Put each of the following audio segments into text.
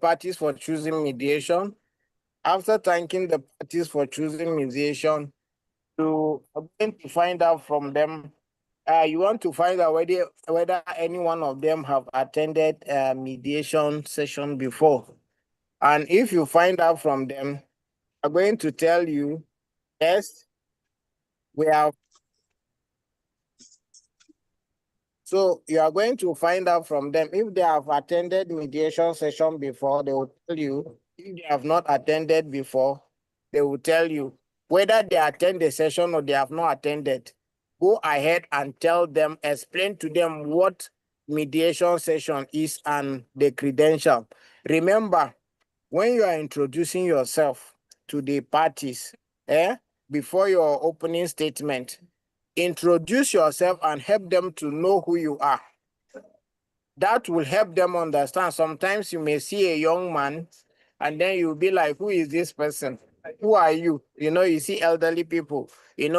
parties for choosing mediation. After thanking the parties for choosing mediation, you are going to find out from them. You want to find out whether any one of them have attended a mediation session before. And if you find out from them, I'm going to tell you, yes, we have. So you are going to find out from them if they have attended mediation session before, they will tell you. If they have not attended before, they will tell you. Whether they attend the session or they have not attended, go ahead and tell them, explain to them what mediation session is and the credential. Remember, when you are introducing yourself to the parties, before your opening statement, introduce yourself and help them to know who you are. That will help them understand. Sometimes you may see a young man and then you'll be like, who is this person? Who are you? You see elderly people,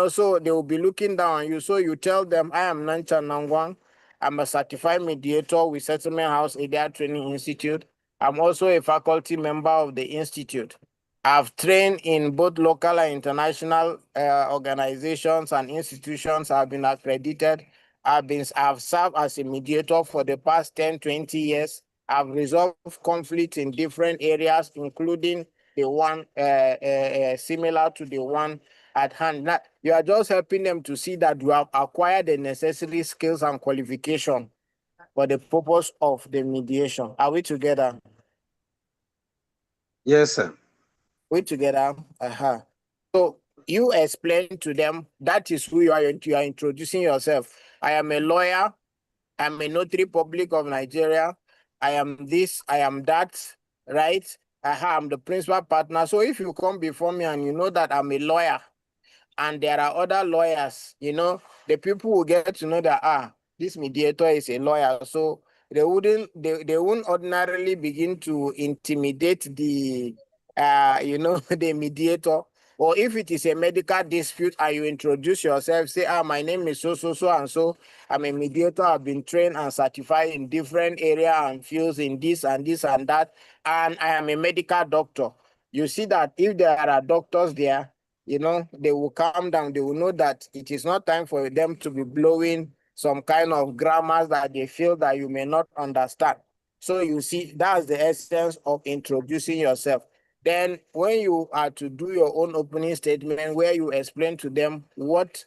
so they will be looking down on you. So you tell them, I am Nancha Nangwang. I'm a certified mediator with Settlement House Area Training Institute. I'm also a faculty member of the Institute. I've trained in both local and international organizations and institutions. I've been accredited. I've served as a mediator for the past 10, 20 years. I've resolved conflicts in different areas, including the one similar to the one at hand. Now, you are just helping them to see that you have acquired the necessary skills and qualification for the purpose of the mediation. Are we together? Yes, sir. We together. So you explain to them that is who you are. You are introducing yourself. I am a lawyer. I'm a notary public of Nigeria. I am this. I am that. Right? I'm the principal partner. So if you come before me and you know that I'm a lawyer, and there are other lawyers, the people will get to know that this mediator is a lawyer. So they won't ordinarily begin to intimidate the the mediator. Or if it is a medical dispute and you introduce yourself, say, my name is so and so. I'm a mediator. I've been trained and certified in different areas and fields in this and this and that. And I am a medical doctor. You see that if there are doctors there, they will calm down. They will know that it is not time for them to be blowing some kind of grammars that they feel that you may not understand. So you see, that's the essence of introducing yourself. Then when you are to do your own opening statement where you explain to them what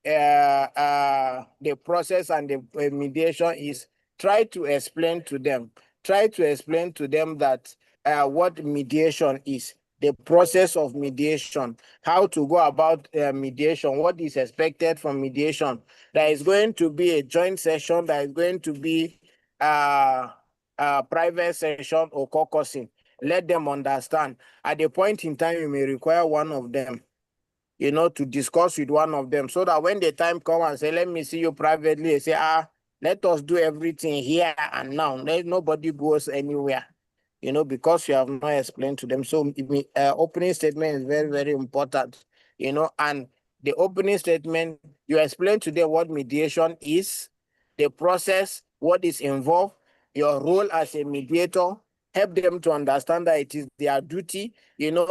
the process and the mediation is, try to explain to them. Try to explain to them that what mediation is, the process of mediation, how to go about mediation, what is expected from mediation. There is going to be a joint session, there is going to be a private session or caucusing. Let them understand. At a point in time, you may require one of them, to discuss with one of them, so that when the time comes and say, let me see you privately, they say, let us do everything here and now. Nobody goes anywhere, because you have not explained to them. So opening statement is very, very important, and the opening statement, you explain to them what mediation is, the process, what is involved, your role as a mediator, help them to understand that it is their duty.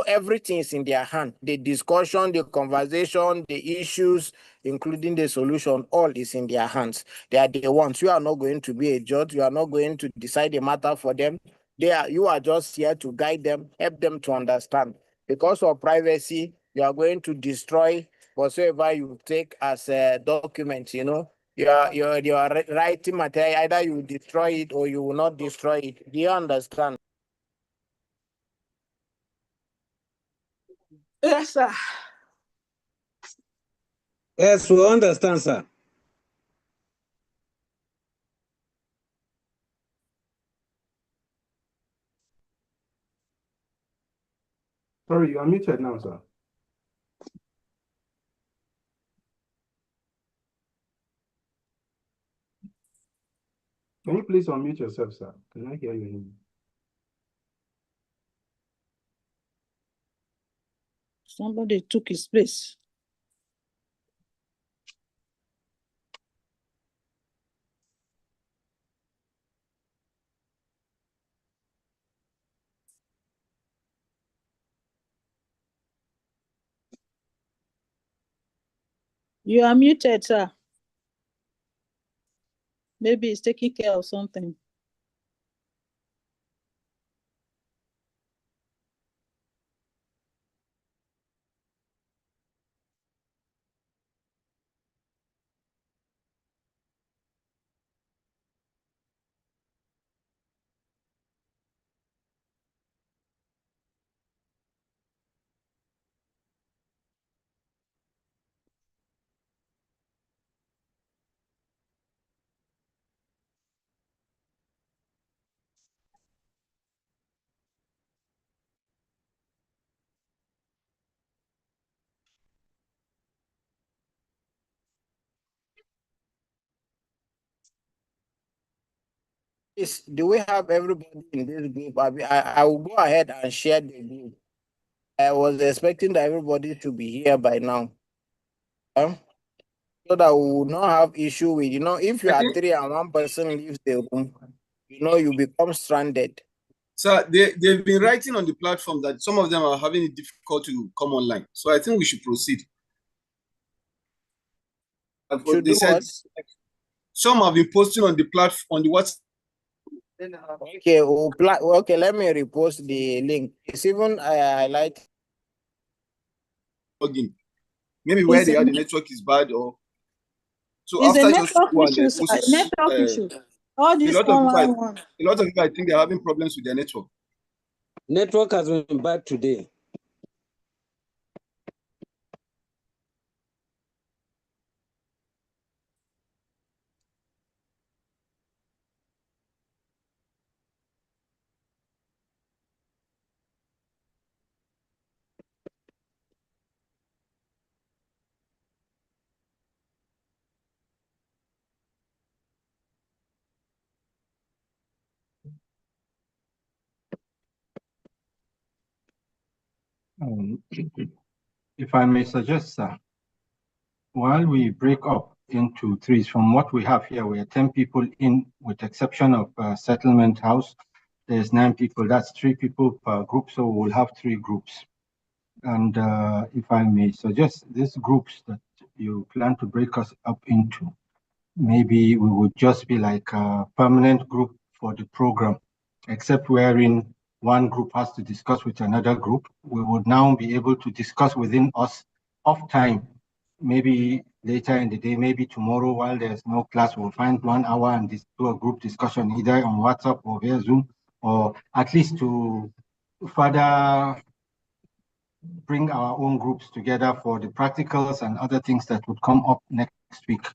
Everything is in their hand. The discussion, the conversation, the issues, including the solution, all is in their hands. They are the ones. You are not going to be a judge. You are not going to decide the matter for them. You are just here to guide them, help them to understand. Because of privacy, you are going to destroy whatsoever you take as a document, your writing material. Either you destroy it or you will not destroy it. Do you understand? Yes, sir. Yes, we understand, sir. Sorry, you are muted now, sir. Can you please unmute yourself, sir? Can I hear you? Somebody took his place. You are muted, sir. Maybe he's taking care of something. Do we have everybody in this group? I will go ahead and share the group. I was expecting that everybody should be here by now. So that we will not have issue with, if you I are think- three and one person leaves the room, you become stranded. Sir, they've been writing on the platform that some of them are having it difficult to come online. So I think we should proceed. Should They do said what? some have been posting on the platform, on the WhatsApp. Okay, okay, let me repost the link. It's even highlight. Login. Maybe where It's they a, are, the network is bad, or so it's a after just network go and issue, sir. post. Network issue. All A this lot of people, online. I think they're having problems with their network. Network has been bad today. If I may suggest, sir, while we break up into threes, from what we have here, we are 10 people in, with exception of Settlement House. There's 9 people. That's 3 people per group, so we'll have 3 groups. And if I may suggest, these groups that you plan to break us up into, maybe we would just be like a permanent group for the program, except wherein one group has to discuss with another group. We would now be able to discuss within us off time, maybe later in the day, maybe tomorrow while there's no class, we'll find 1 hour and do a group discussion either on WhatsApp or via Zoom, or at least to further bring our own groups together for the practicals and other things that would come up next week.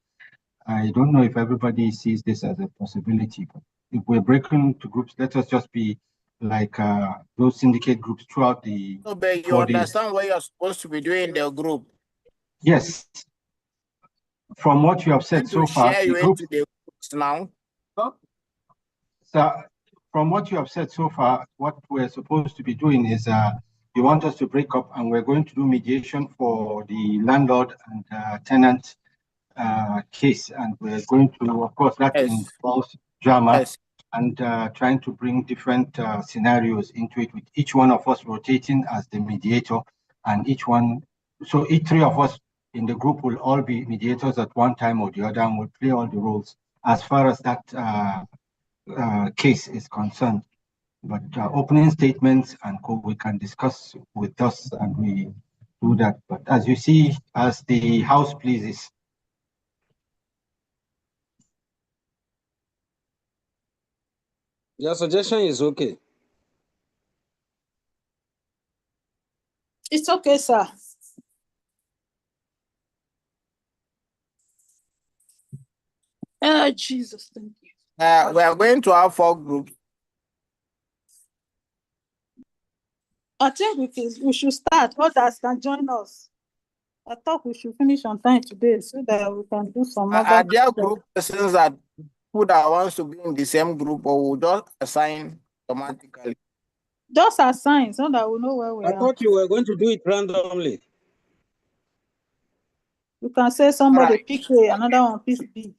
I don't know if everybody sees this as a possibility, but if we're breaking into groups, let us just be like those syndicate groups throughout the So, but you 4 days. understand what you're supposed to be doing in the group. Yes. From what you have said And to so far, share the you group, into the groups now. so from what you have said so far, what we're supposed to be doing is you want us to break up and we're going to do mediation for the landlord and tenant case, and we're going to, of course, that Yes. involves drama Yes. and trying to bring different scenarios into it, with each one of us rotating as the mediator, and so each 3 of us in the group will all be mediators at one time or the other, and will play all the roles as far as that case is concerned. But opening statements and we can discuss with us, and we do that. But as you see, as the House pleases. Your suggestion is okay. It's okay, sir. Jesus, thank you. We are going to have 4 groups. I think we should start. Others can join us. I thought we should finish on time today so that we can do some Are other there stuff. group persons that wants to be in the same group, or will just assign automatically? Just assign so that we know where we I are. thought you were going to do it randomly. You can say somebody Right. pick A, another one pick B.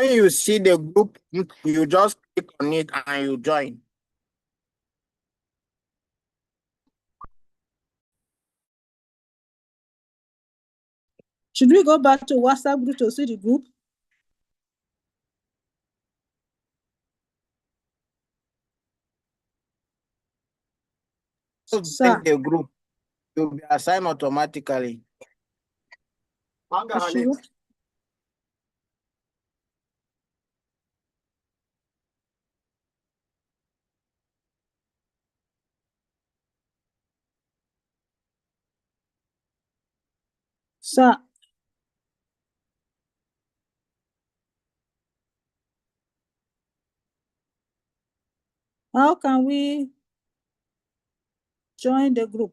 When you see the group, you just click on it and you join. Should we go back to WhatsApp group to see the group? Just Sir, join the group. You'll be assigned automatically. you should. Sir, how can we join the group?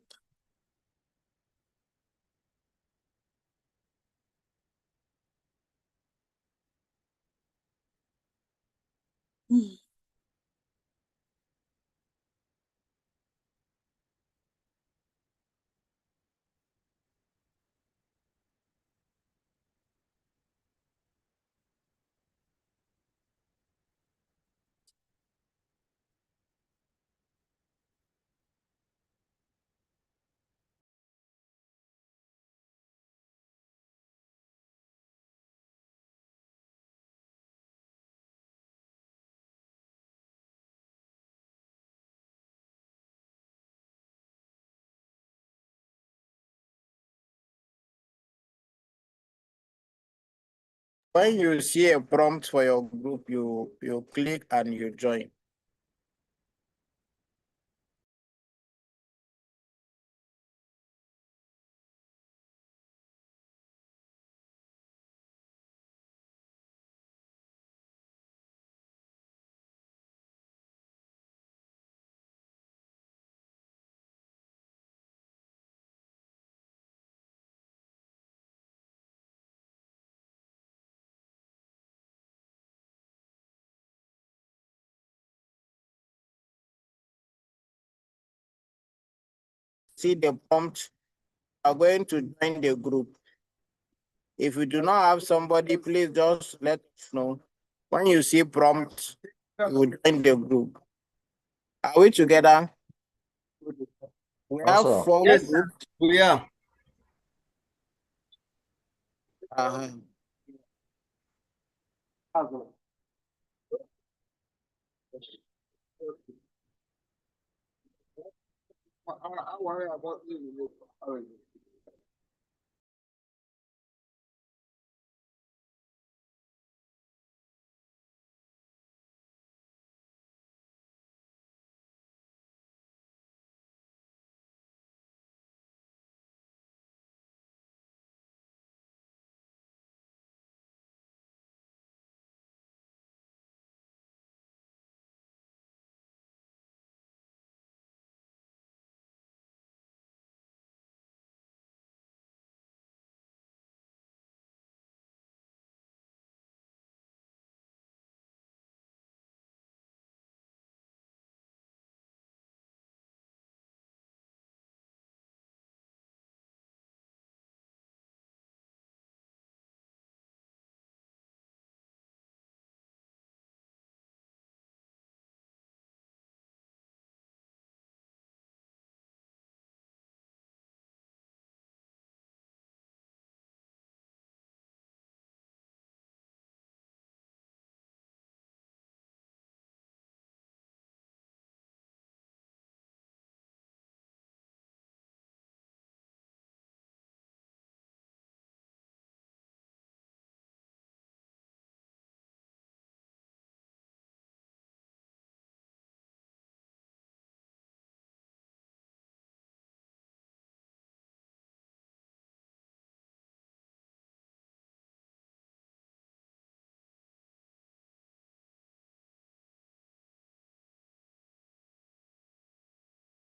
When you see a prompt for your group, you click and you join. See the prompt, you are going to join the group. If you do not have somebody, please just let us know. When you see prompt, you join the group. Are we together? We have Also, 4 Yes, groups. we are. Uh-huh. I worry about you.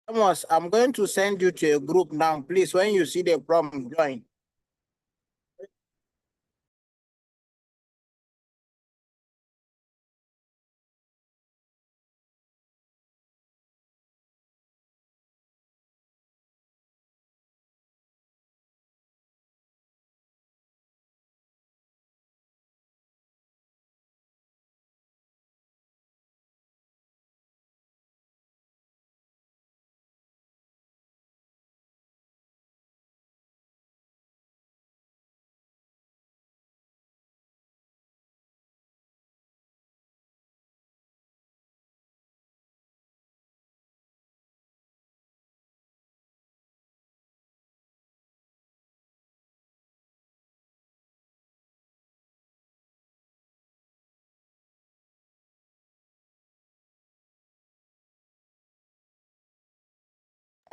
Thomas, I'm going to send you to a group now. Please, when you see the prompt, join.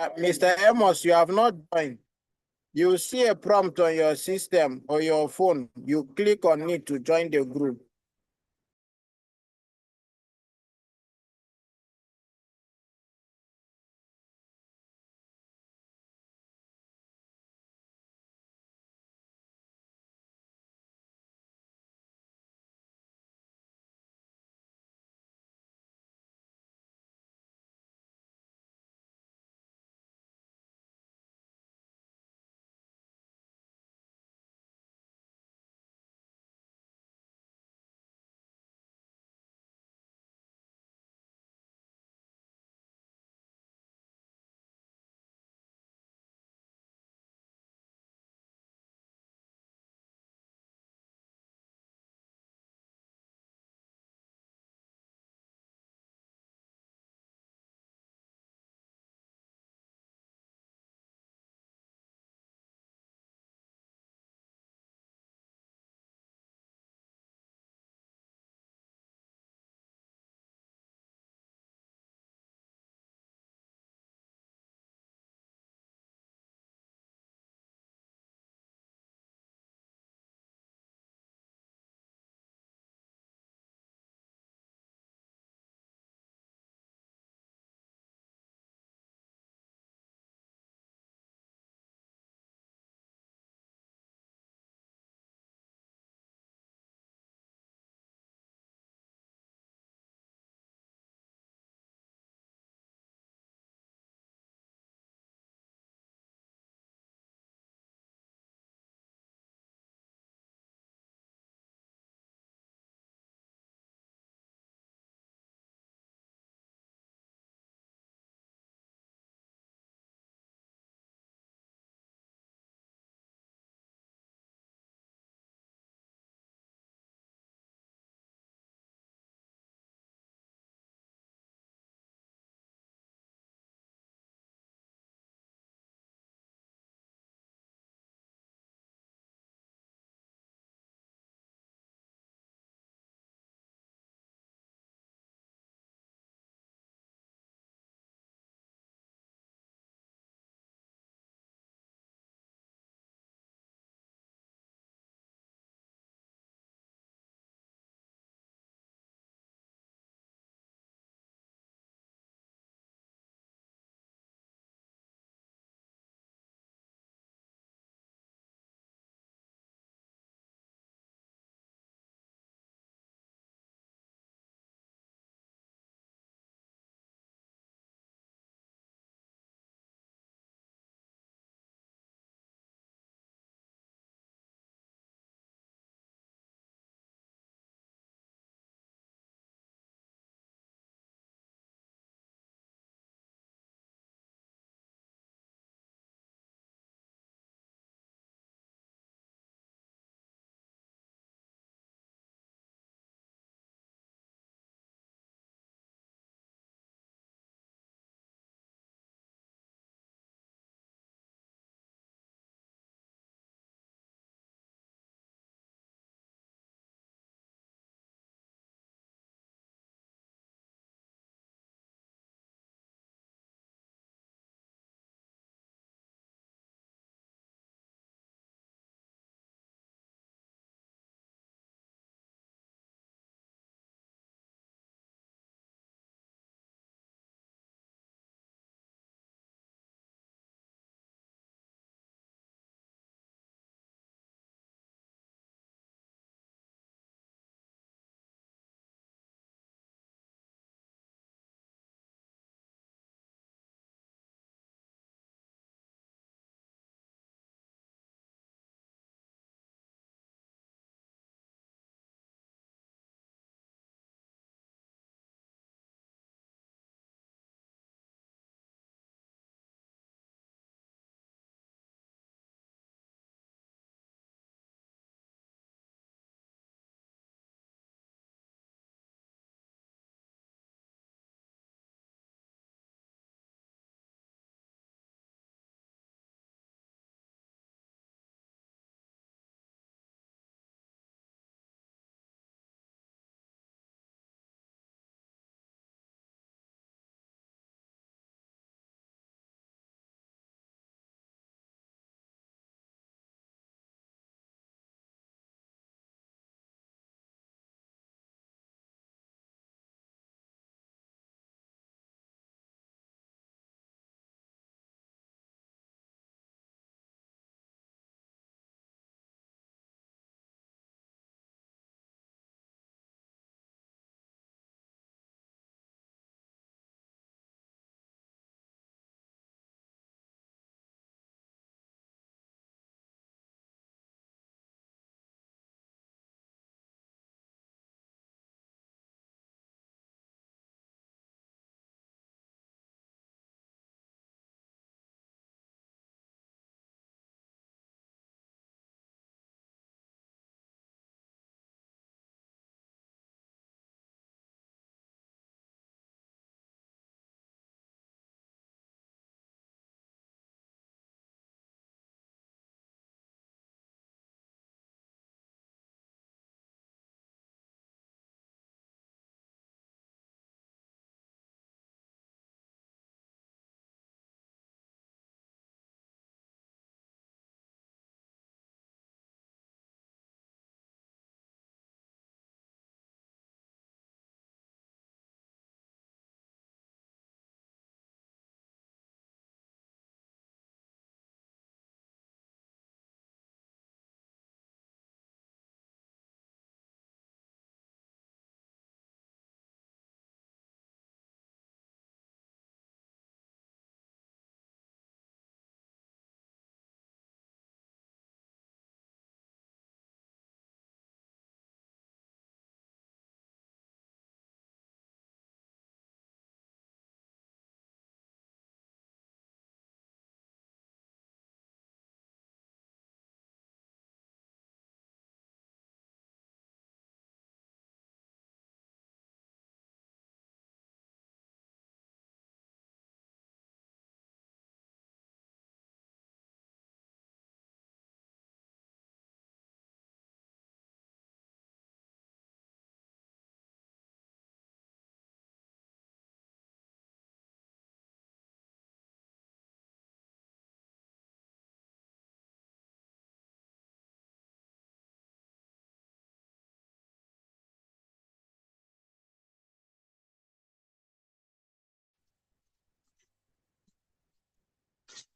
Mr. Amos, you have not joined. You see a prompt on your system or your phone. You click on it to join the group.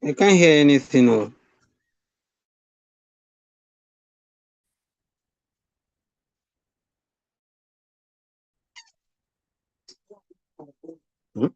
I can't hear anything. Oh. Hmm?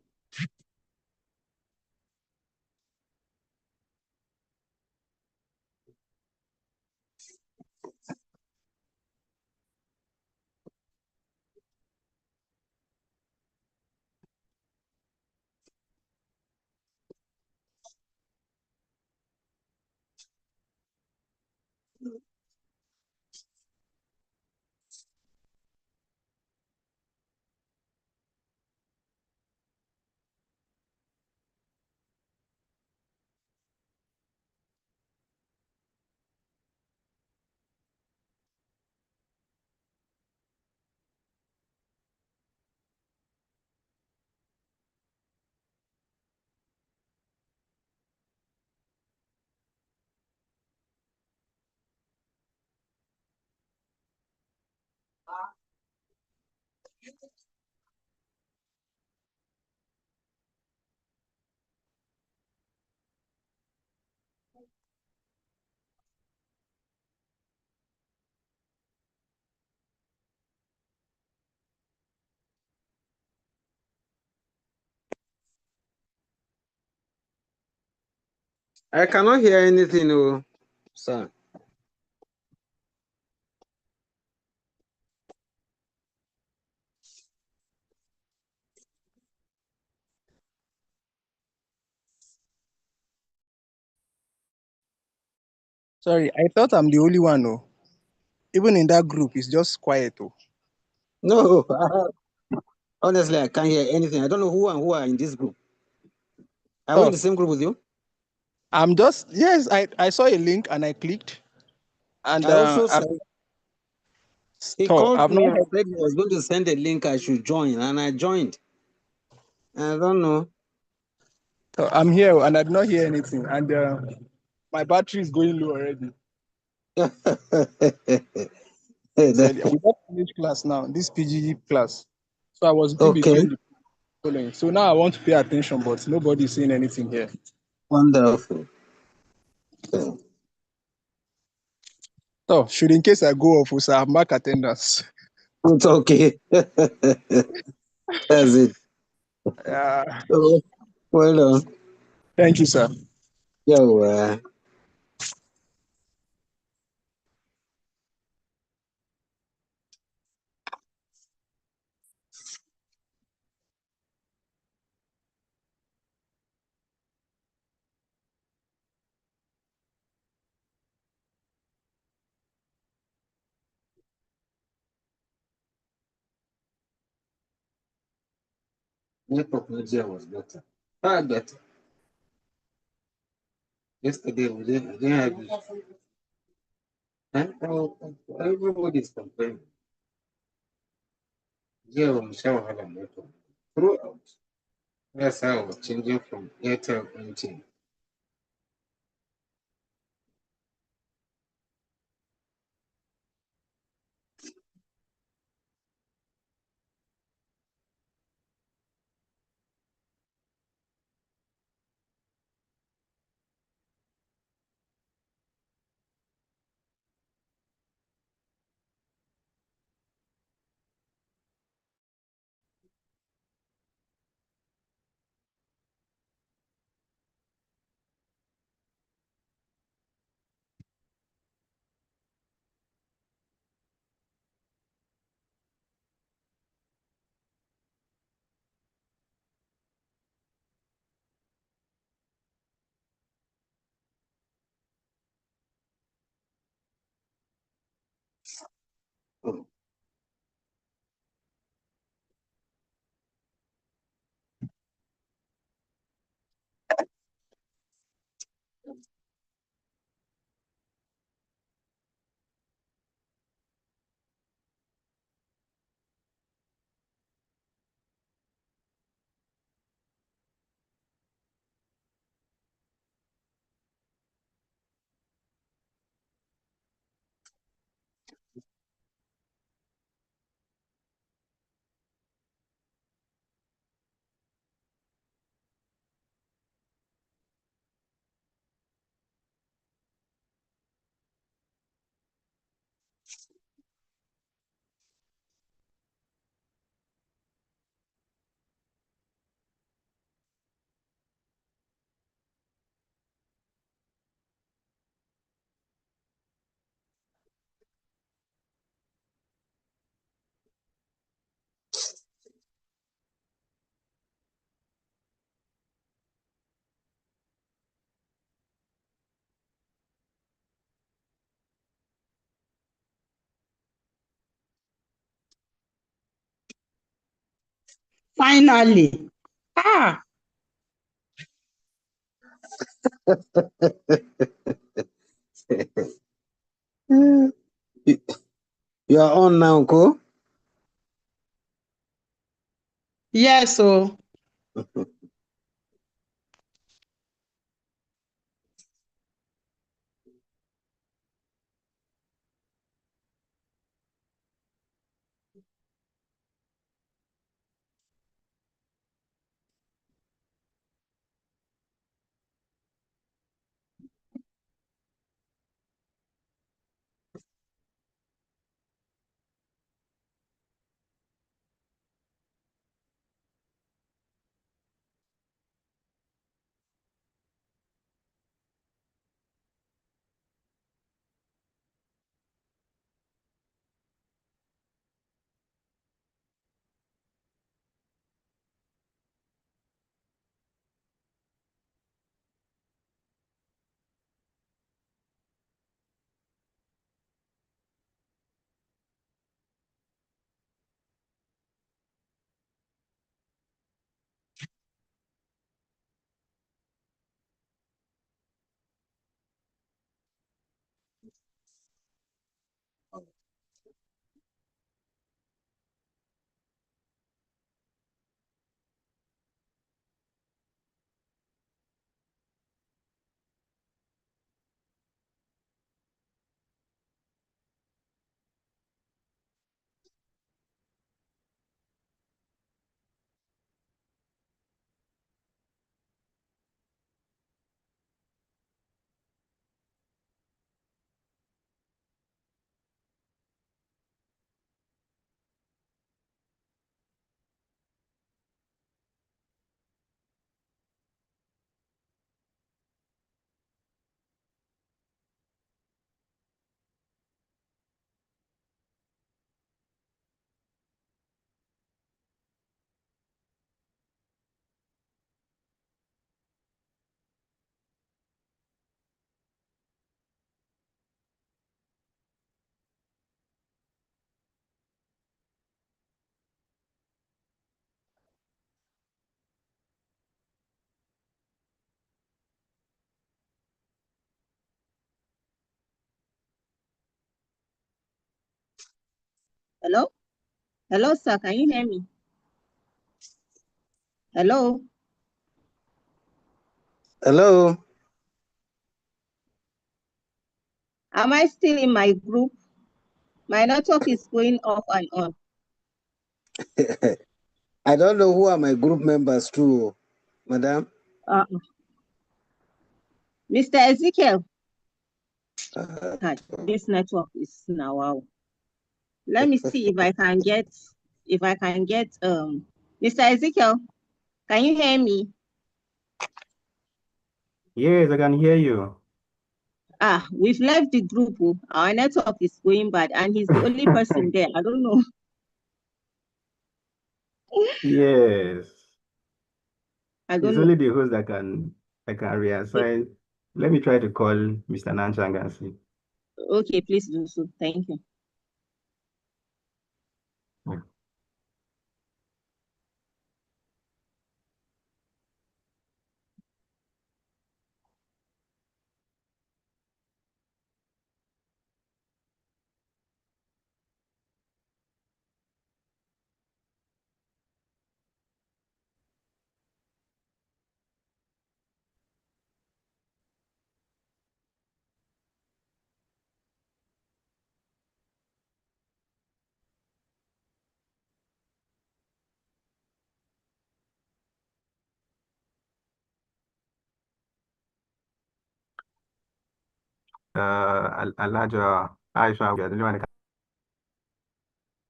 I cannot hear anything, oh, sir. Sorry, I thought I'm the only one. Oh. Even in that group, it's just quiet. Oh. No, honestly, I can't hear anything. I don't know who and who are in this group. Are we in So the same group with you? I'm just, yes, I saw a link and I clicked. And I also I've, said he so called I've not me and heard, said he was going to send a link I should join, and I joined. I don't know. so I'm here and I did not hear anything. And my battery is going low already. So we got finished class now, this PGE class. So I was in Okay, between the following. So now I want to pay attention, but nobody's saying anything here. wonderful. So should in case I go off, sir, have mark attendance. It's okay. That's it. So, well done. Thank you, sir. Yo, network Nigeria was better. Far better. Yesterday we didn't have it. And everybody's complaining. Yeah, Michelle had a network. Throughout. That's how I was changing from Airtel to MTN. Finally. Ah, You you are on now, Uncle. yes, so Hello? Hello, sir. Can you hear me? Hello? Hello. Am I still in my group? My network is going off and on. I don't know who are my group members too, madam. Uh, Mr. Ezekiel. Uh, Hi, this network is now wow. Let me see if I can get Mr. Ezekiel, can you hear me? Yes, I can hear you. We've left the group. Oh. Our network is going bad, and he's the only person there. I don't know. Yes. I don't It's know. only the host that can reassign. Let me try to call Mr. Nanchang and see. Okay, please do so. Thank you. Yeah. Elijah, Aisha, we are the only one that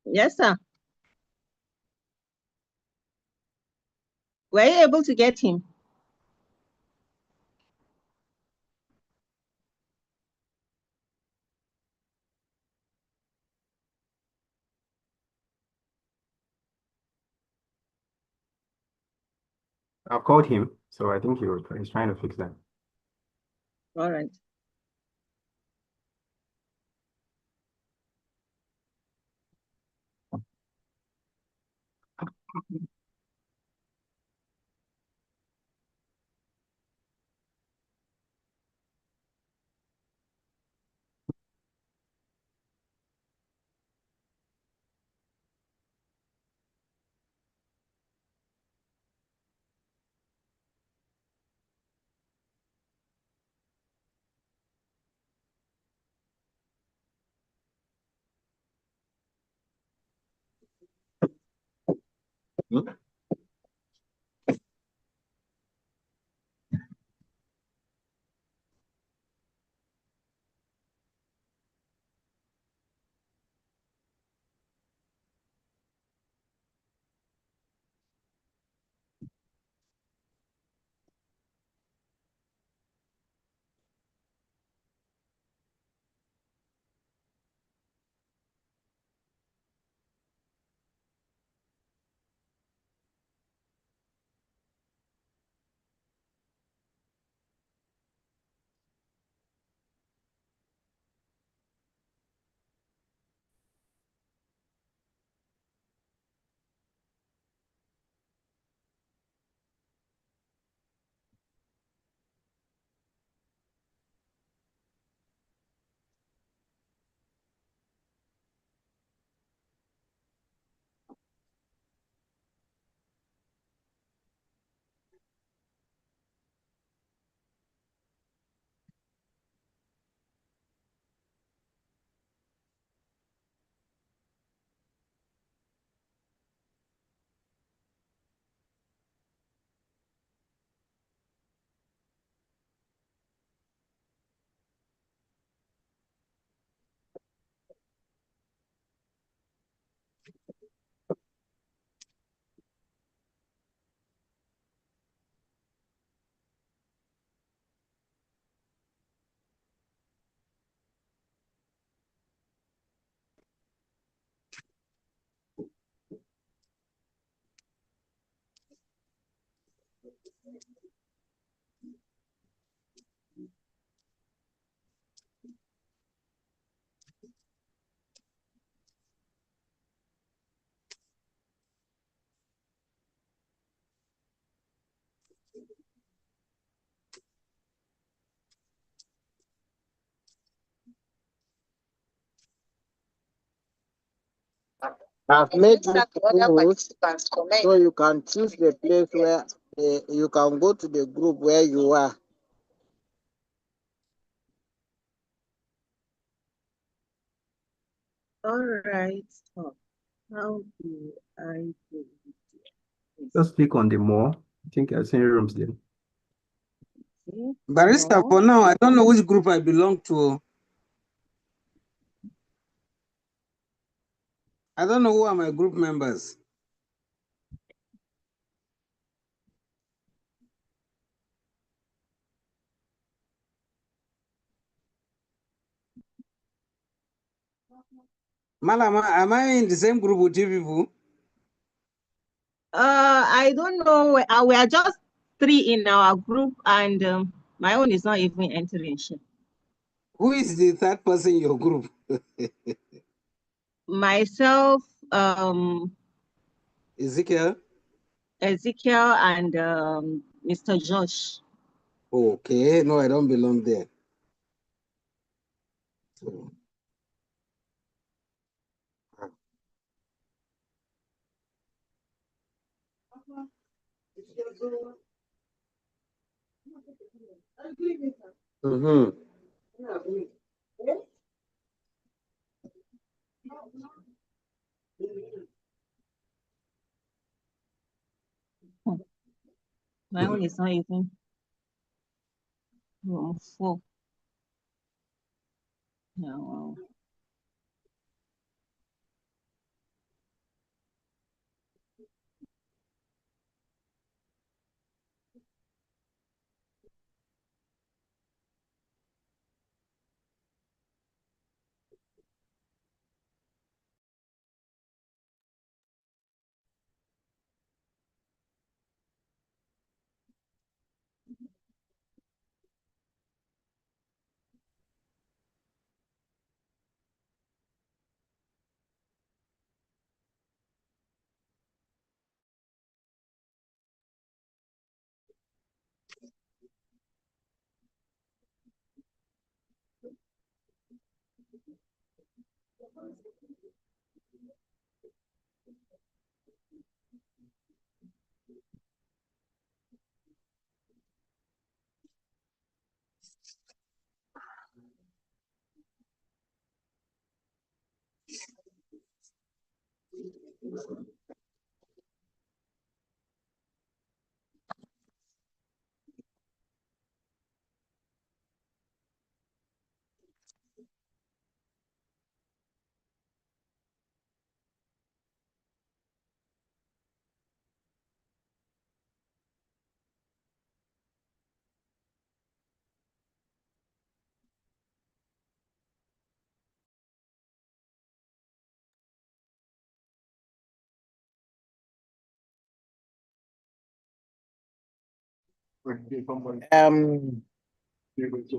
Yes, sir. Were you able to get him? I've called him, so I think he's trying to fix that. All right. Hmm? I've made it rules so you can choose the place where you can go to the group where you are. All right. Oh, how do I do this? Just click on the more. I think I've seen rooms there. Okay, Barista, more. for now, I don't know which group I belong to. I don't know who are my group members. Malama, am I in the same group with you people? I don't know. We are just three in our group, and my own is not even entering. Who is the third person in your group? Myself, Ezekiel? Ezekiel, and Mr. Josh. Okay, no, I don't belong there. So, mm-hmm. My own is not even full. No.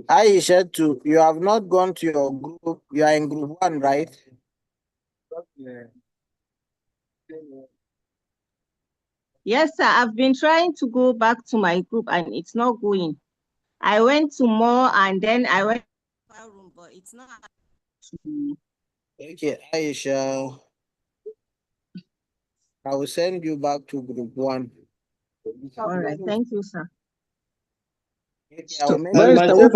Aisha, too, you have not gone to your group. You are in group 1, right? Yes, sir. I've been trying to go back to my group and it's not going. I went to more and then I went to my room, but it's not. Okay, Aisha, I will send you back to group 1. All right. Thank you, sir. Okay, I will make Barrister, which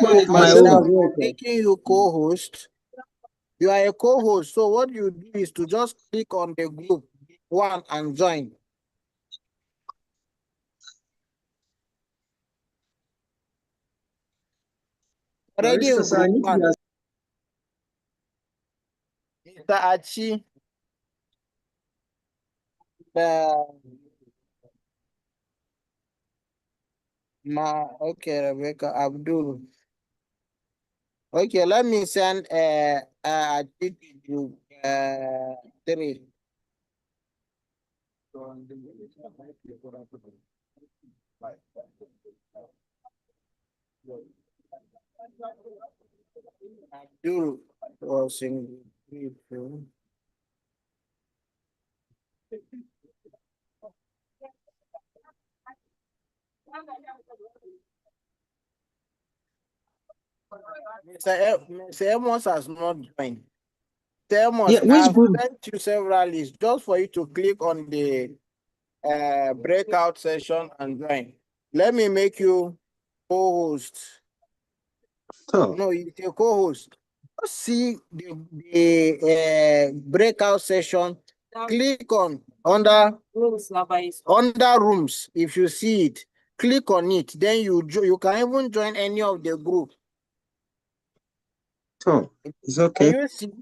one is my Aisha, own? I'm making you co-host. You are a co-host, so what you do is to just click on the group 1 and join. Already in group 1. Mr. Achi, okay, Rebecca Abdul. Okay, let me send Achi to group 3. Abdul was in group 3. Mr. Amos has not joined. Mr. Amos, Yeah, I which have group? sent you several lists just for you to click on the breakout session and join. Let me make you co-host. Oh. No, you're a co-host. See the breakout session. Click on under rooms. If you see it, click on it. Then you can even join any of the group. Oh, it's okay. Can you see?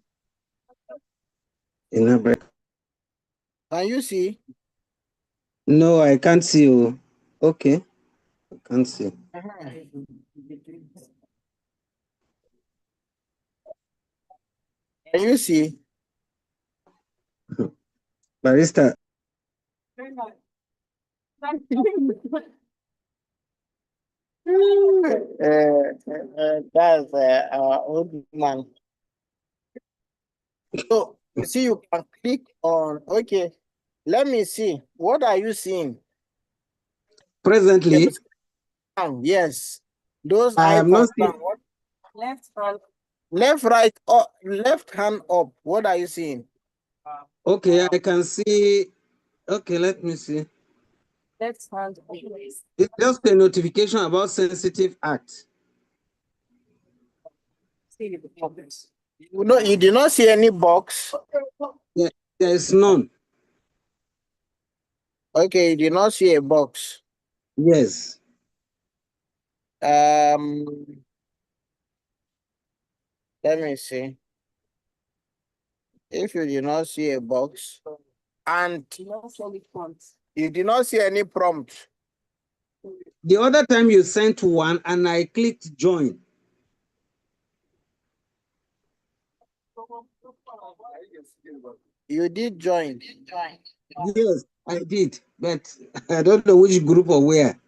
In a break. Can you see? No, I can't see you. Okay, I can't see. Can you see? Barrister. That's our old man. So you see, you can click on. Okay, let me see. What are you seeing? Presently, Yes, those I have not icons. seen. What? Left, right, up, left hand up. What are you seeing? Okay, I can see. Okay, let me see. Left hand up. It's just a notification about sensitive act. You did not see any box. Yeah, there is none. Okay, you did not see a box. Yes. Let me see. If you did not see a box and you did not see any prompt. The other time you sent one and I clicked join. You did join. Yes, I did, but I don't know which group or where.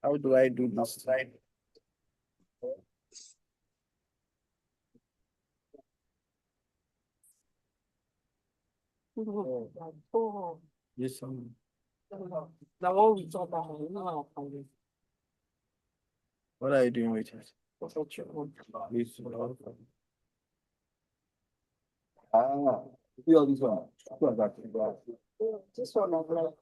How do I do this slide? Yes, The one we talk about. what are you doing with it? Please, See all this one. This one of like.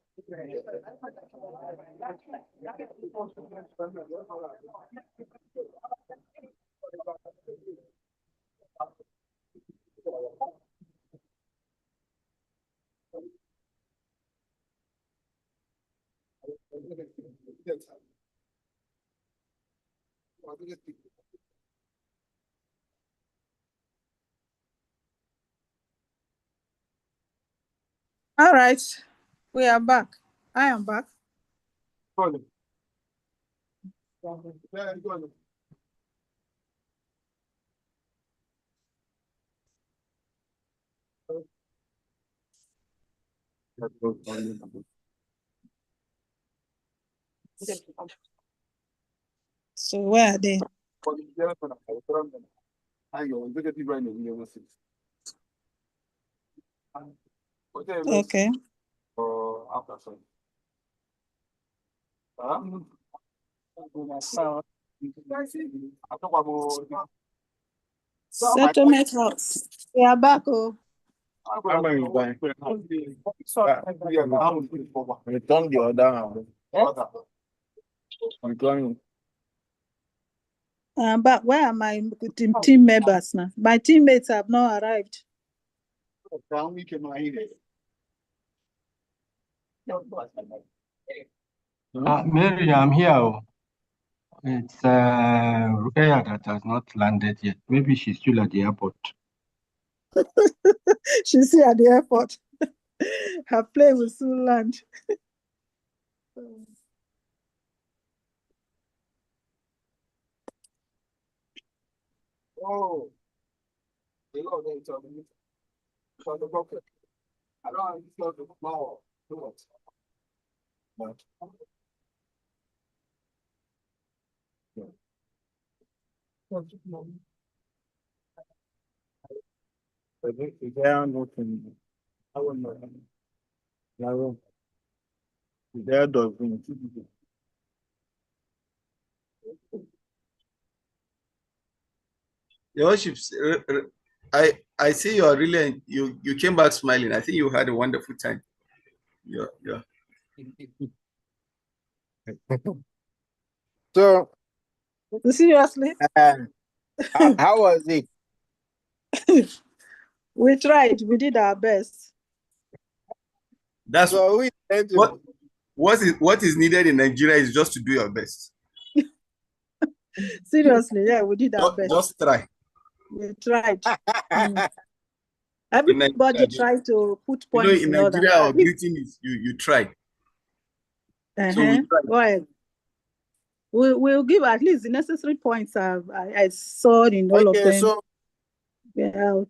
All right, we are back. I am back. So where are they? Okay. Settlement house. We are back. Oh, Return the other. but where are my team members now? My teammates have not arrived. Mary, I'm here. It's Rukaya that has not landed yet. Maybe she's still at the airport. She's here at the airport. Her plane will soon land. Oh. Your worship, I see you are really you came back smiling. I think you had a wonderful time. Yeah. So seriously, how was it? We tried. We did our best. That's so what is needed in Nigeria is just to do your best. Seriously, yeah, we did our best. Just try. We tried. Everybody tried to put points in order. Nigeria, our greeting is you try. So we try. Go ahead. We'll give at least the necessary points I saw in all of them. So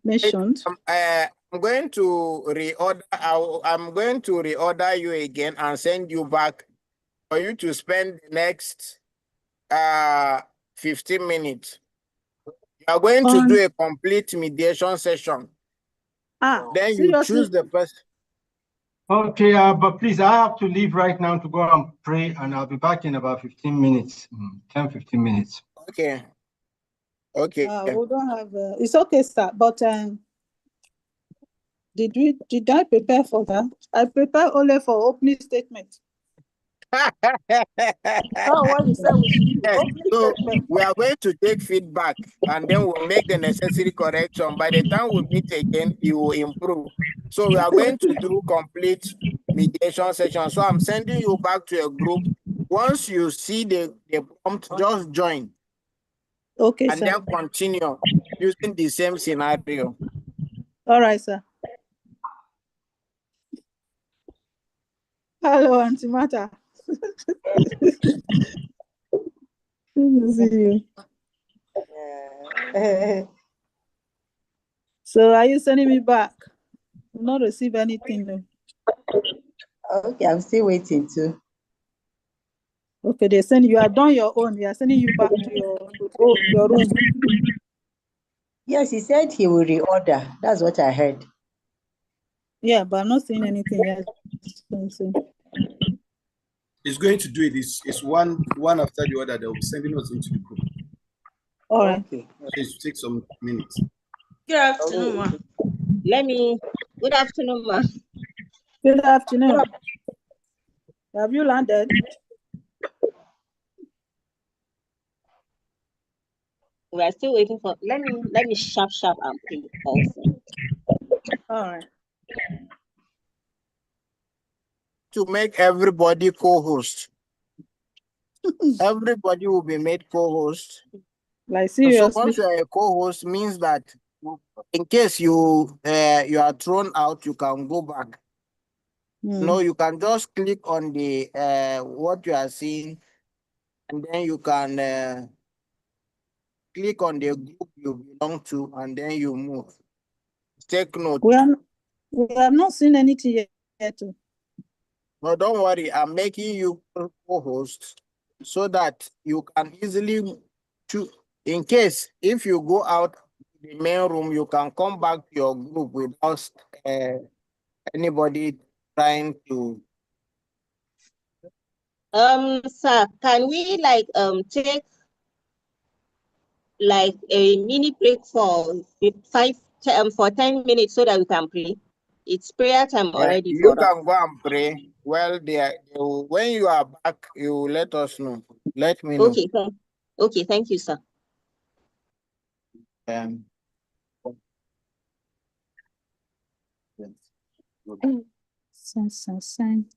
mentioned. I'm going to reorder. I'm going to reorder you again and send you back for you to spend the next 15 minutes. You are going to do a complete mediation session. Then seriously? You choose the person. Okay, but please, I have to leave right now to go and pray, and I'll be back in about 15 minutes, 10, 15 minutes. Okay. Okay. We don't have. It's okay, sir. But did I prepare for that? I prepare only for opening statement. What you said we should do. Yes. Opening So statement. we are going to take feedback and then we'll make the necessary correction. By the time we meet again, you will improve. So we are going to do complete mediation session. So I'm sending you back to a group. Once you see the prompt, just join. Okay, and sir. then continue using the same scenario. All right, sir. Hello, Auntie Mata. Good to see you. So are you sending me back? Will not receive anything. No. Okay, I'm still waiting too. Okay, they send you are done your own. They are sending you back to your room. Yes, he said he will reorder. That's what I heard. Yeah, but I'm not seeing anything yet. It's going to do it. It's one after the other. They'll be sending us into the group. All right. Okay. So it will take some minutes. Good afternoon, ma. Good afternoon, ma. Good afternoon. Have you landed? We are still waiting for. Let me sharp and pay also. All right. To make everybody co-host. Everybody will be made co-host. Like seriously. So once you are a co-host, means that in case you are thrown out, you can go back. No, you can just click on the what you are seeing, and then you can click on the group you belong to, and then you move. Take note. We have not seen anything yet. No, don't worry. I'm making you co-host so that you can easily choose. In case if you go out the main room, you can come back to your group without uh, anybody trying to. Sir, can we like take like a mini break for 10 minutes so that we can pray? It's prayer time already You for us. can go and pray. Well, when you are back, you will let us know. Let me know. Okay, thank you, sir. Um, Send.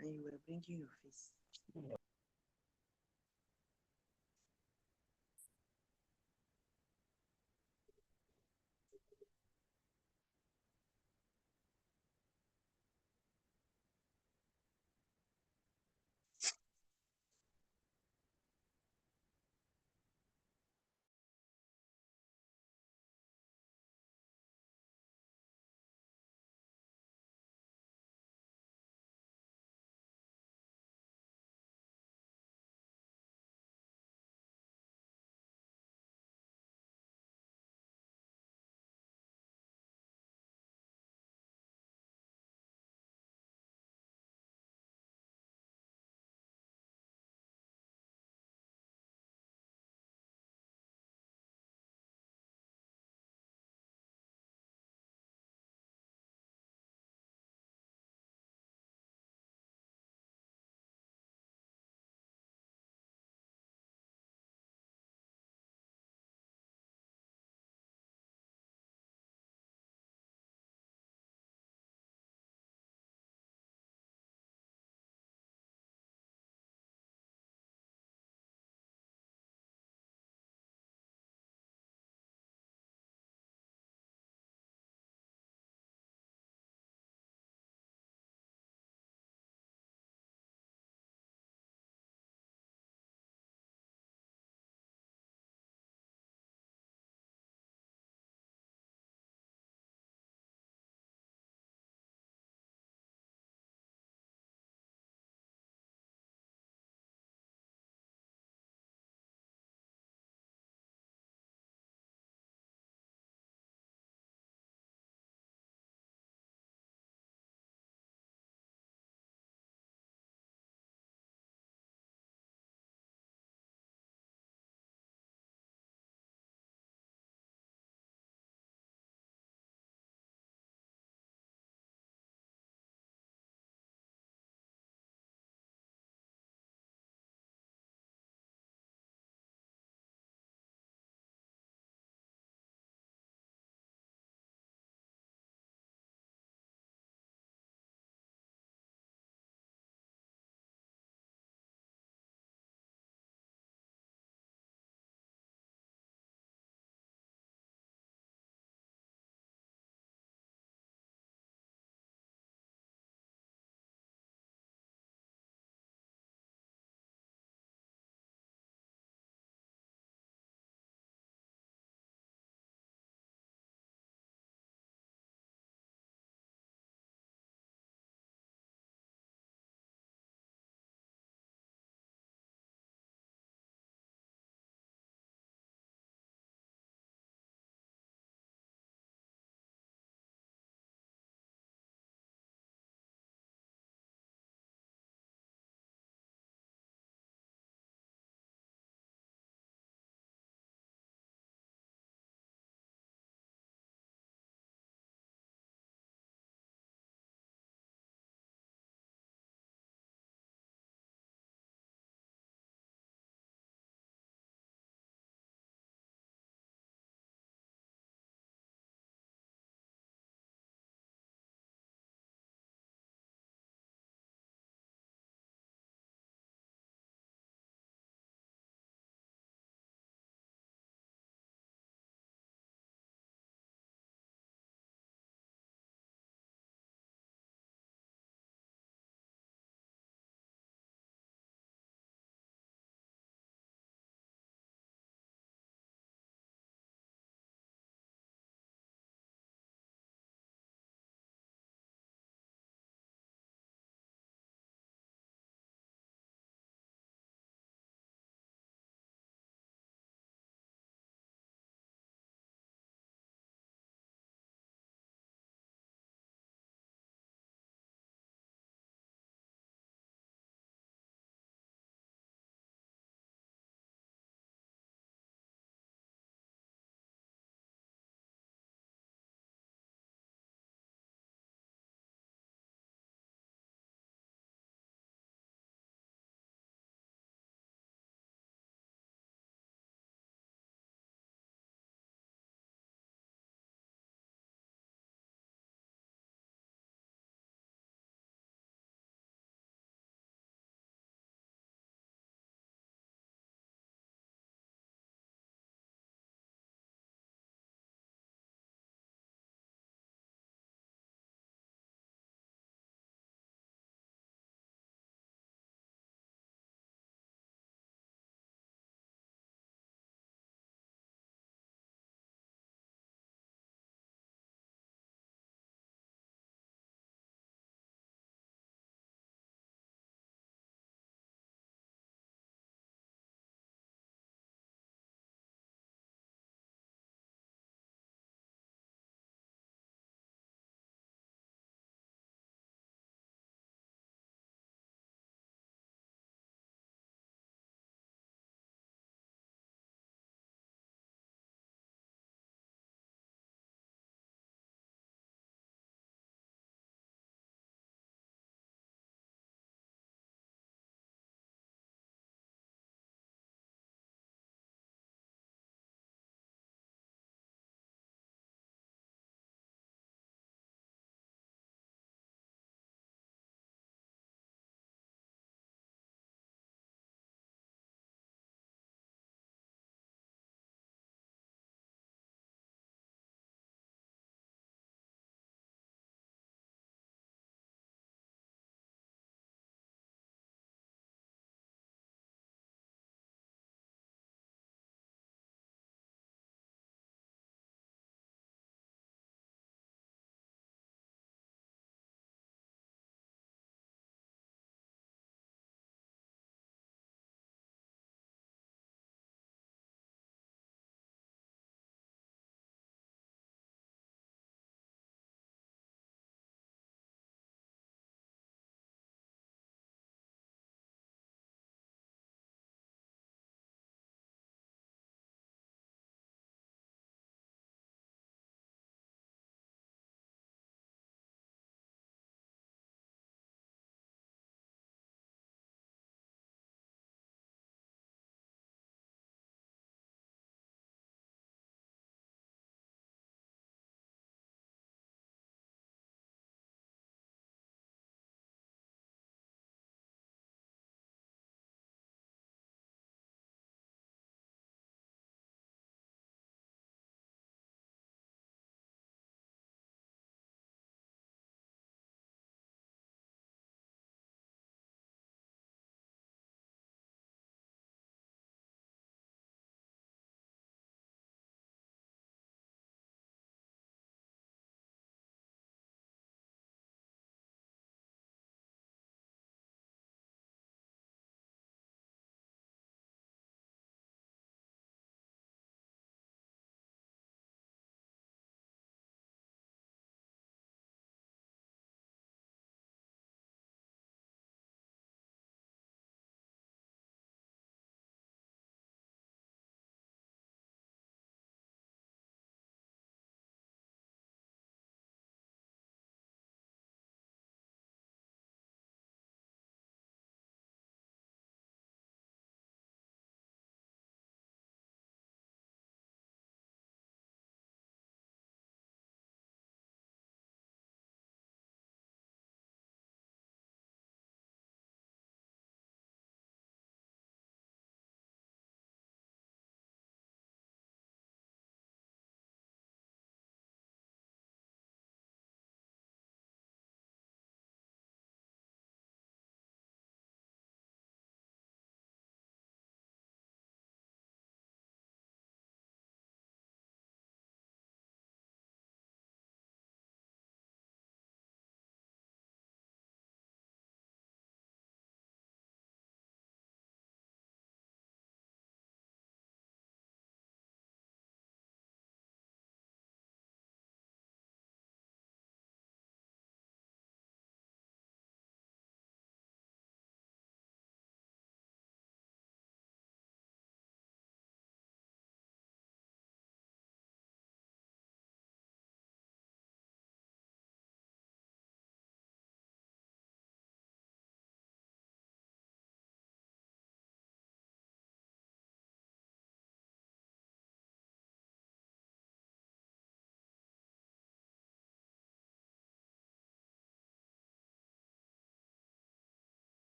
And you were bringing your face.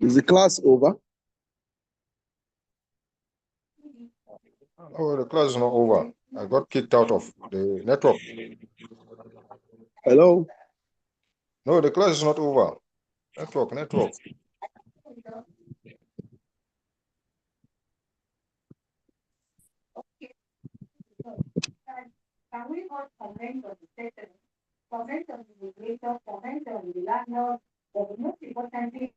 Is the class over? Oh, the class is not over. I got kicked out of the network. Hello? No, the class is not over. Network. Can we all comment on the session? Comment on the regulator, comment on the landlord, but most importantly,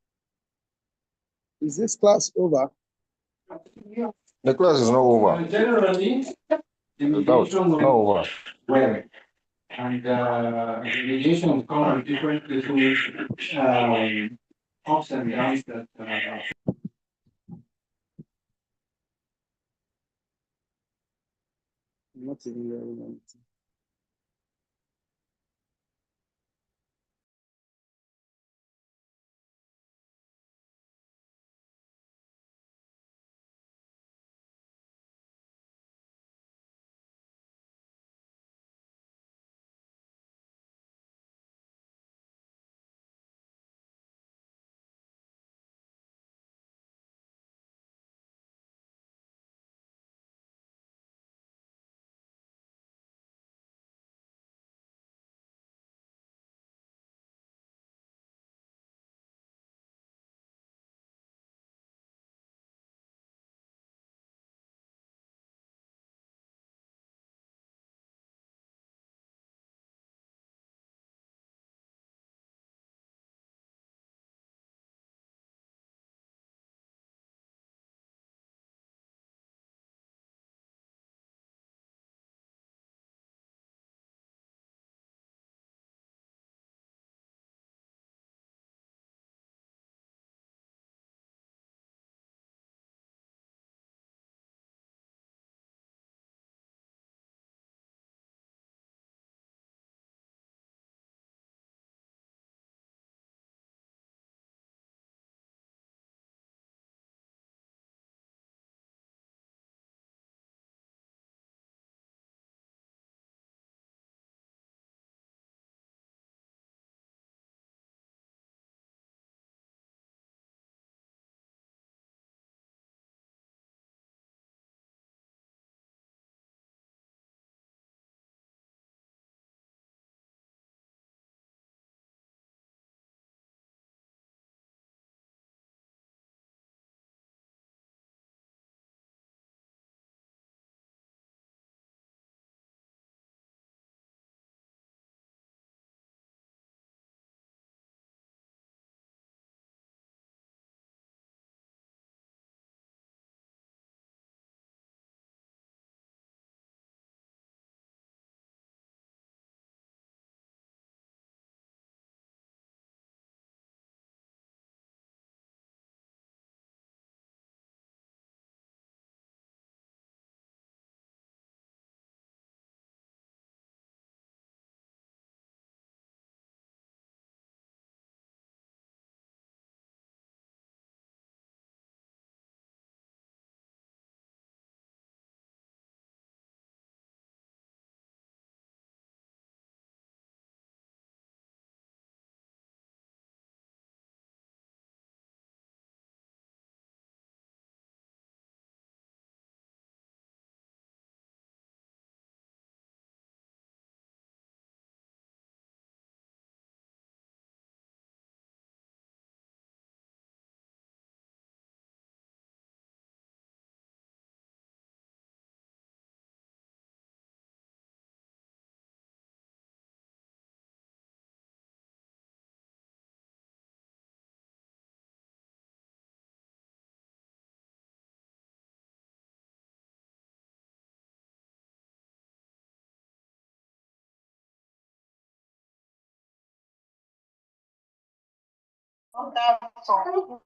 Is this class over? The class is not over. Generally, the mediation Not over. and mediation comes with different little ups and downs that Not even hearing anything.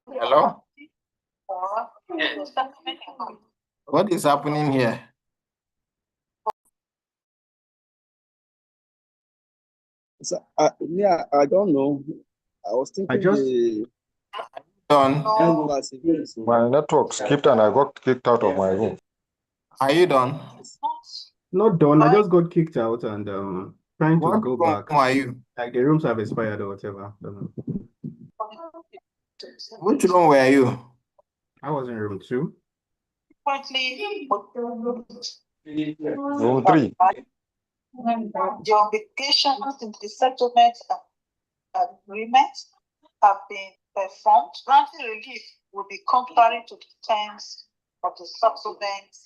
Hello? What is happening here? So, yeah, I don't know. I was thinking the Done. class again. So My network skipped and I got kicked out of my room. Are you done? Not done. I just got kicked out and trying to What go room back. are you? Like the rooms have expired or whatever. Don't know. Which room were you? I was in room 2. Room 3. The obligations in the settlement agreement have been performed. Granting relief will be contrary to the terms of the settlement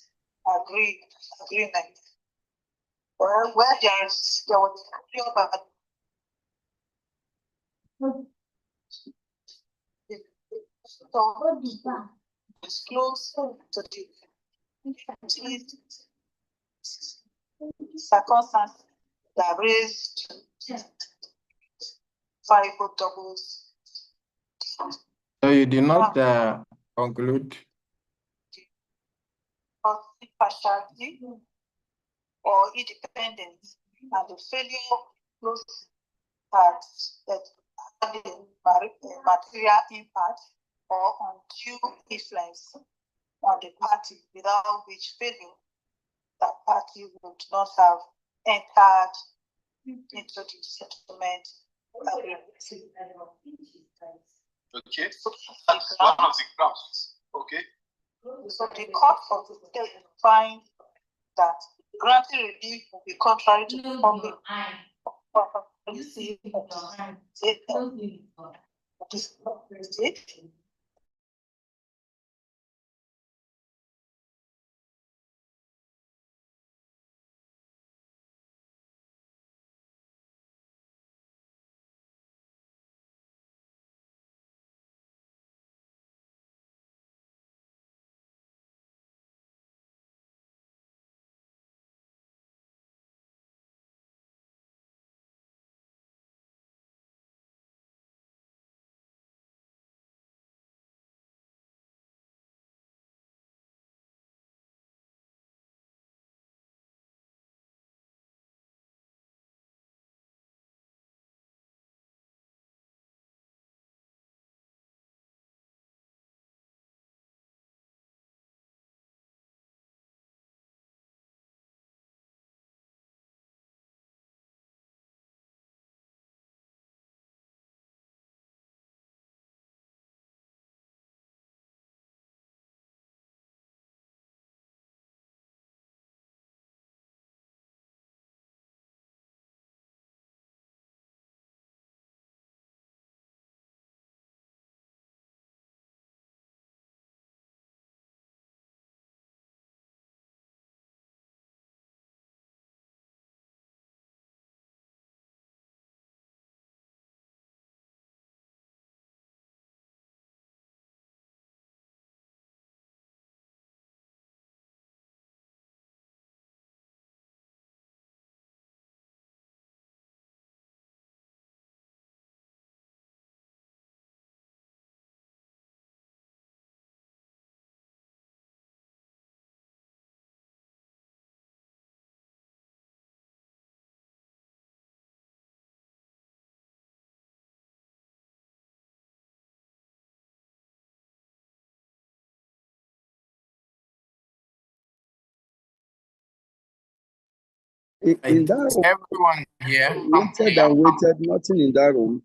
agreement. Where there was a clear disclose to the circumstances that raised viable doubles. So you did not conclude? Of impartiality or independence, and the failure close at the material impact or undue influence on the party, without which failure that party would not have entered into the settlement agreement. Okay, that's one of the grounds. Okay. So the court of the state finds that granting relief will be contrary to the public policy of the state. In that room, Everyone here. waited and waited, nothing in that room.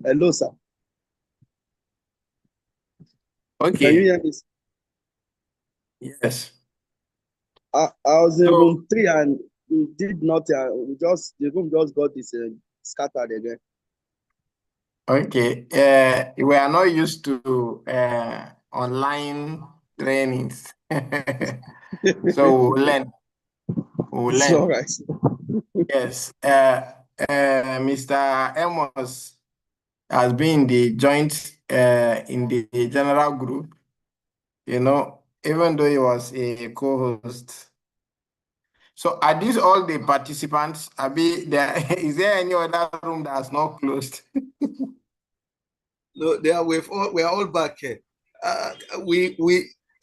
Hello, sir. Can you Okay. hear me? Yes. I was in So room 3 and we did not, the room just got this scattered again. okay. We are not used to online trainings. So we'll learn. We'll It's all learn. right. Yes. Mr. Amos has been the joint in the general group, even though he was a co-host. So are these all the participants? Abi, is there any other room that's not closed? No, we're all back here.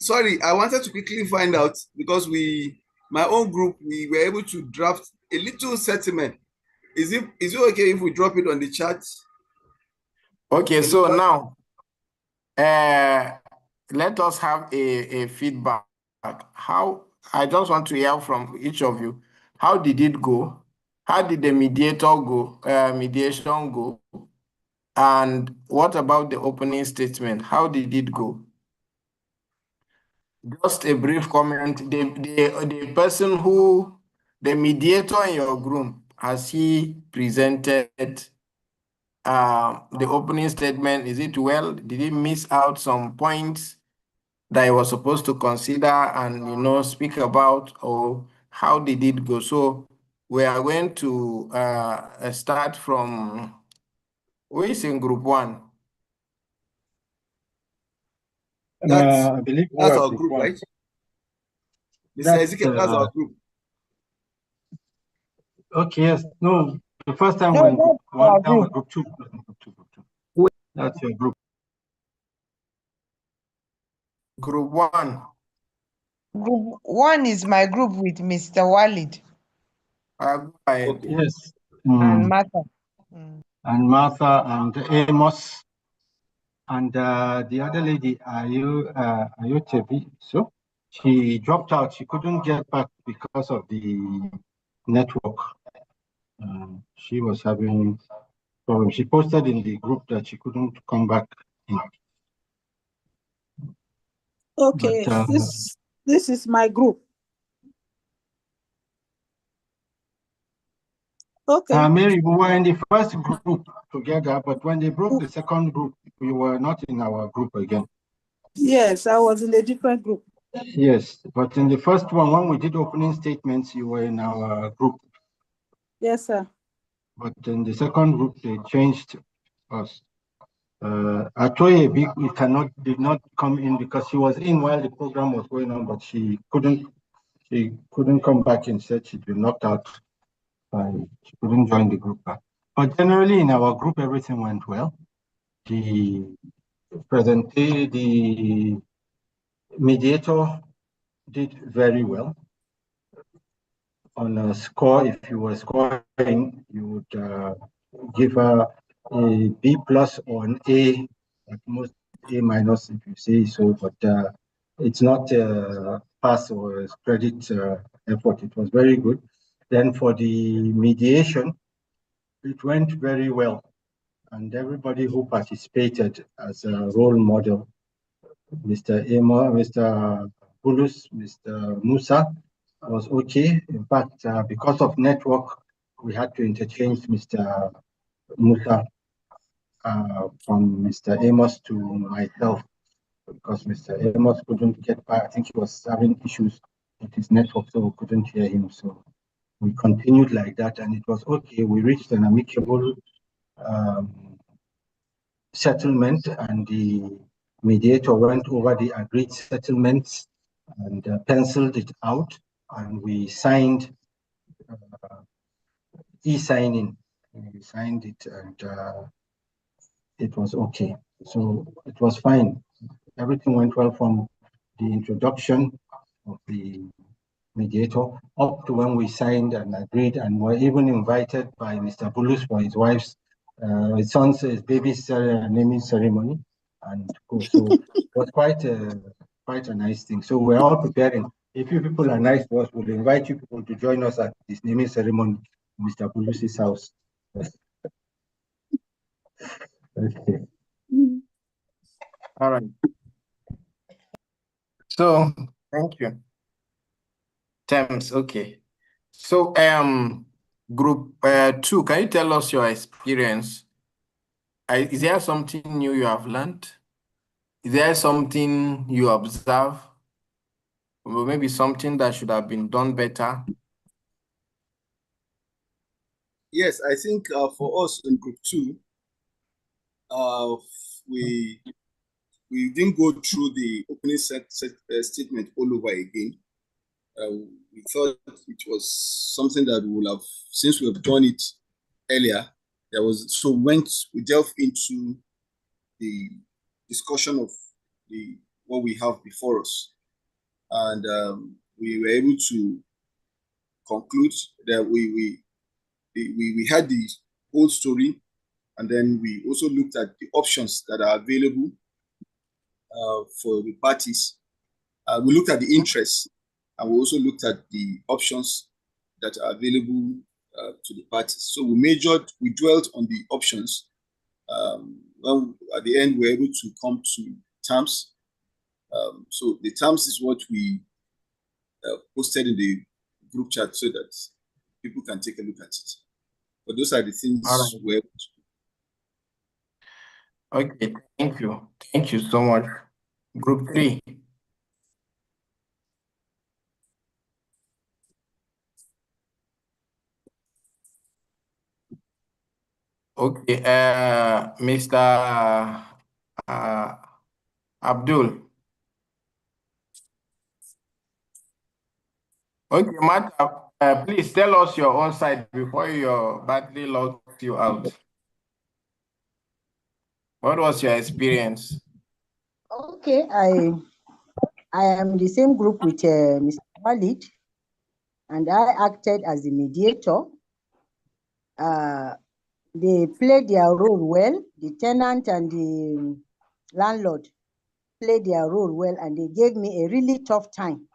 Sorry, I wanted to quickly find out because my own group, we were able to draft a little settlement. Is it okay if we drop it on the chat? Okay, so now let us have a feedback. I just want to hear from each of you. How did it go? How did the mediation go? And what about the opening statement? How did it go? Just a brief comment. The person who, the mediator in your group, has he presented the opening statement? Is it well? Did he miss out some points that he was supposed to consider and speak about, or how did it go? So we are going to start from who is in group 1? I believe we That's are our group group, 1. right? Mr. Ezekiel, that's our group. Okay, yes. No, the first time No, we're in group that's 1, our now we're group. group 2. That's your group. Group 1. Group 1 is my group with Mr. Walid Go ahead. Okay. Yes. and Martha. And Martha and Amos and the other lady, Ayotebi. So she dropped out. She couldn't get back because of the network. She was having problems. She posted in the group that she couldn't come back in. Okay, But, this is my group. Okay. Mary, we were in the first group together, but when they broke the second group, we were not in our group again. Yes, I was in a different group. Yes, but in the first one, when we did opening statements, you were in our group. Yes, sir. But in the second group, they changed us. Atoye did not come in because she was in while the program was going on, but she couldn't come back and said she'd been knocked out. She couldn't join the group back. But generally in our group, everything went well. The mediator did very well. On a score, if you were scoring, you would give her a B plus or an A, at most A minus if you say so, but it's not a pass or a credit effort. It was very good. Then for the mediation, it went very well. And everybody who participated as a role model, Mr. Emo, Mr. Bulus, Mr. Musa, was okay. In fact, because of network, we had to interchange Mr. Musa from Mr. Amos to myself because Mr. Amos couldn't get back. I think he was having issues with his network, so we couldn't hear him. So we continued like that, and it was okay. We reached an amicable settlement, and the mediator went over the agreed settlements and penciled it out, and we signed e-signing. We signed it, and it was okay. So it was fine. Everything went well from the introduction of the mediator up to when we signed and agreed, and were even invited by Mr. Bulus for his wife's, his son's, his baby's naming ceremony, and so it was quite a nice thing. So we're all preparing. If you people are nice to us, we'll invite you people to join us at this naming ceremony in Mr. Bulus's house. Okay. All right. So thank you. Thames, okay. So group 2, can you tell us your experience? Is there something new you have learned? Is there something you observe? Or maybe something that should have been done better? Yes, I think for us in group 2, we didn't go through the opening statement all over again. We thought it was something that we will have, since we have done it earlier, we delved into the discussion of what we have before us, and we were able to conclude that we had the whole story, and then we also looked at the options that are available for the parties. We looked at the interests, and we also looked at the options that are available to the parties. So we dwelt on the options. Well, at the end, we were able to come to terms. So the terms is what we posted in the group chat so that people can take a look at it. But those are the things where. Okay, thank you. Thank you so much. Group 3. Okay, Mr. Abdul. Okay, Matt, please tell us your own side before your battery logs you out. What was your experience? Okay, I am in the same group with Mr. Walid, and I acted as the mediator. They played their role well. The tenant and the landlord played their role well, and they gave me a really tough time.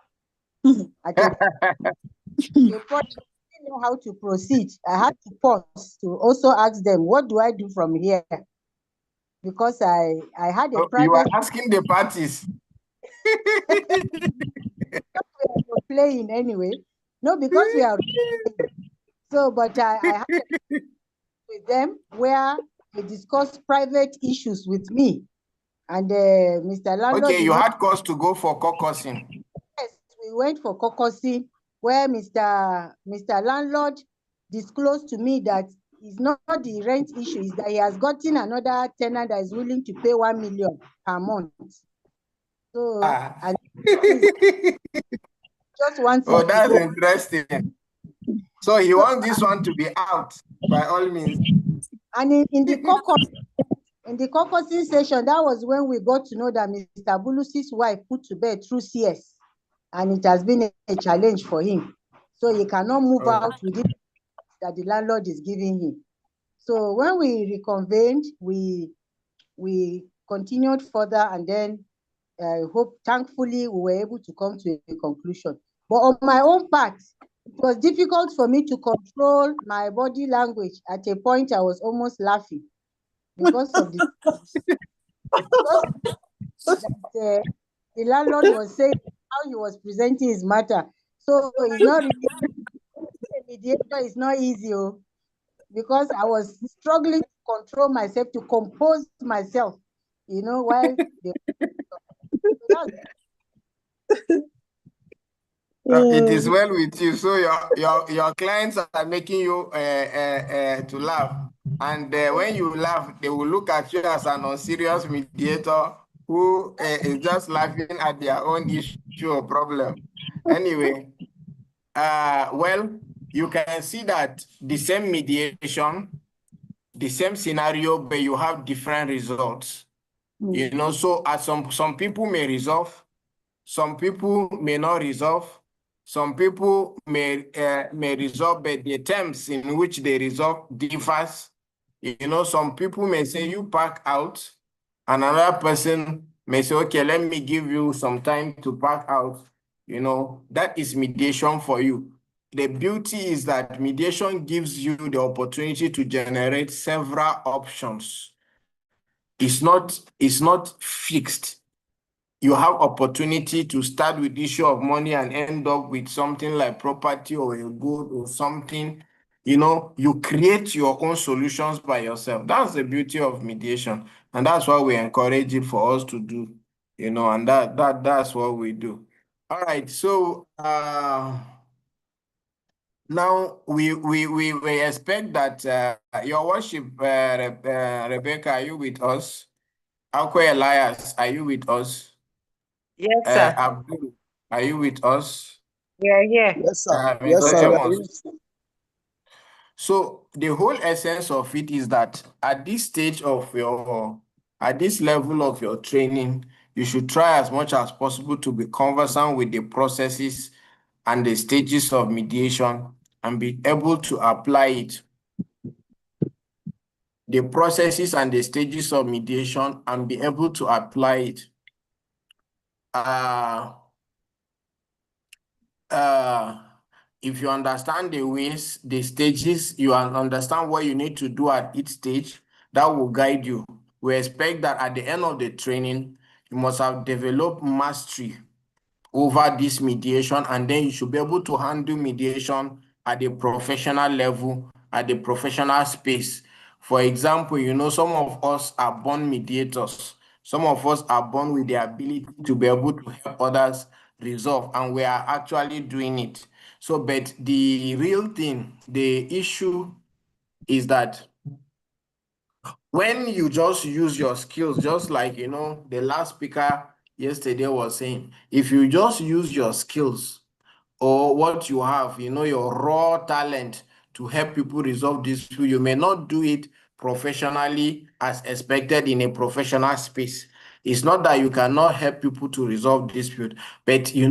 At a point, I didn't know how to proceed. I had to pause to also ask them, what do I do from here? Because I had a private. You are asking the parties. We are playing anyway. No, because we are. So, but I had a with them where they discussed private issues with me. And Mr. Landlord. Okay, you had cause to go for caucusing. Yes, we went for caucusing where Mr. Landlord disclosed to me that it's not the rent issue, is that he has gotten another tenant that is willing to pay 1 million per month. So, and just wants. Oh, that's interesting. So he wants this one to be out by all means. And in the caucusing session, that was when we got to know that Mr. Bulusi's wife put to bed through CS, and it has been a challenge for him. So he cannot move out with it that the landlord is giving him. So when we reconvened, we continued further, and then thankfully, we were able to come to a conclusion. But on my own part, it was difficult for me to control my body language. At a point, I was almost laughing because of the the landlord was saying how he was presenting his matter. So it's not really, a mediator is not easy, because I was struggling to control myself, to compose myself, while they. It is well with you. So your clients are making you to laugh, and when you laugh, they will look at you as an unserious mediator who is just laughing at their own issue or problem. Anyway, well, you can see that the same mediation, the same scenario, but you have different results. So some people may resolve, some people may not resolve. Some people may resolve, but the terms in which they resolve differs. Some people may say you pack out, and another person may say, okay, let me give you some time to pack out. That is mediation for you. The beauty is that mediation gives you the opportunity to generate several options. It's not fixed. You have opportunity to start with issue of money and end up with something like property or a good or something. You create your own solutions by yourself. That's the beauty of mediation. And that's why we encourage it for us to do, and that's what we do. All right. So now we expect that your worship, Rebecca, are you with us? Akwe Elias, are you with us? Yes, sir. Abdul, are you with us? We are here. Yes, sir. Mr. Yes, sir. Amos. So the whole essence of it is that at this stage of at this level of your training, you should try as much as possible to be conversant with the processes and the stages of mediation and be able to apply it. The processes and the stages of mediation and be able to apply it. if you understand the ways, the stages, you understand what you need to do at each stage, that will guide you. We expect that at the end of the training, you must have developed mastery over this mediation, and then you should be able to handle mediation at the professional level, at the professional space. For example, some of us are born mediators. Some of us are born with the ability to be able to help others resolve, and we are actually doing it. So, but the real thing, the issue is that when you just use your skills, just like the last speaker yesterday was saying, if you just use your skills or what you have, your raw talent to help people resolve this issue, you may not do it professionally as expected in a professional space. It's not that you cannot help people to resolve dispute, but you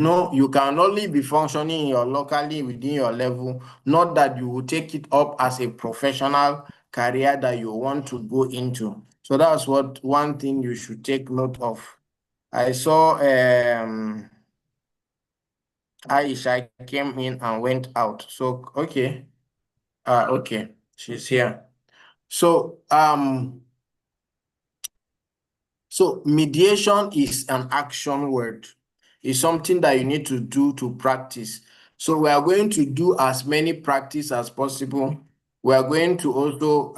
can only be functioning locally within your level, not that you will take it up as a professional career that you want to go into. So that's one thing you should take note of. I saw Aisha came in and went out. So okay. Okay, she's here. So mediation is an action word. It's something that you need to do to practice. So we are going to do as many practice as possible. We are going to also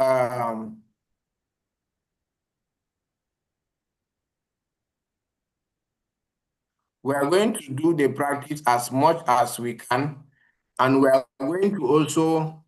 do the practice as much as we can, and we are going to also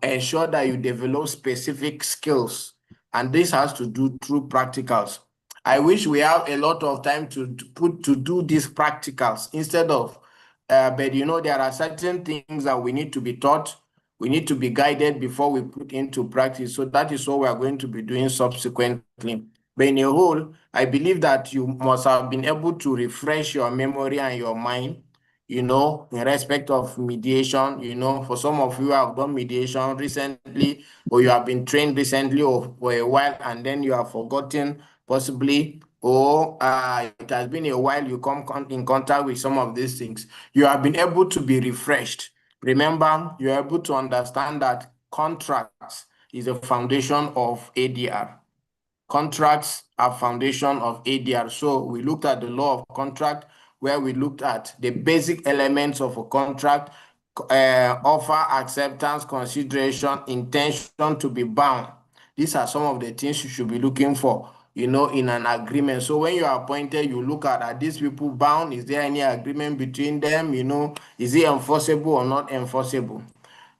ensure that you develop specific skills, and this has to do through practicals. I wish we have a lot of time to do these practicals instead of, but there are certain things that we need to be taught, we need to be guided before we put into practice. So that is what we are going to be doing subsequently. But in a whole, I believe that you must have been able to refresh your memory and your mind, in respect of mediation. For some of you have done mediation recently, or you have been trained recently or for a while, and then you have forgotten possibly, or it has been a while you come in contact with some of these things. You have been able to be refreshed. Remember, you're able to understand that contracts is a foundation of ADR. Contracts are foundation of ADR. So we looked at the law of contract, where we looked at the basic elements of a contract: offer, acceptance, consideration, intention to be bound. These are some of the things you should be looking for, in an agreement. So when you are appointed, you look at, are these people bound? Is there any agreement between them? Is it enforceable or not enforceable?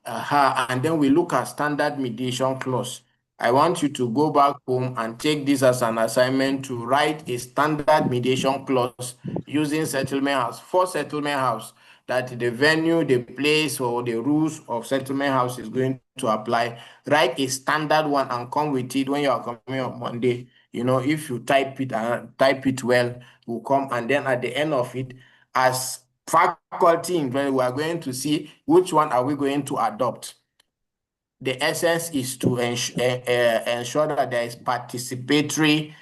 And then we look at standard mediation clause. I want you to go back home and take this as an assignment to write a standard mediation clause using settlement house. For settlement house, that the venue, the place, or the rules of settlement house is going to apply. Write a standard one and come with it when you are coming on Monday. If you type it well, will come, and then at the end of it, as faculty in we are going to see which one are we going to adopt. The essence is to ensure that there is participatory,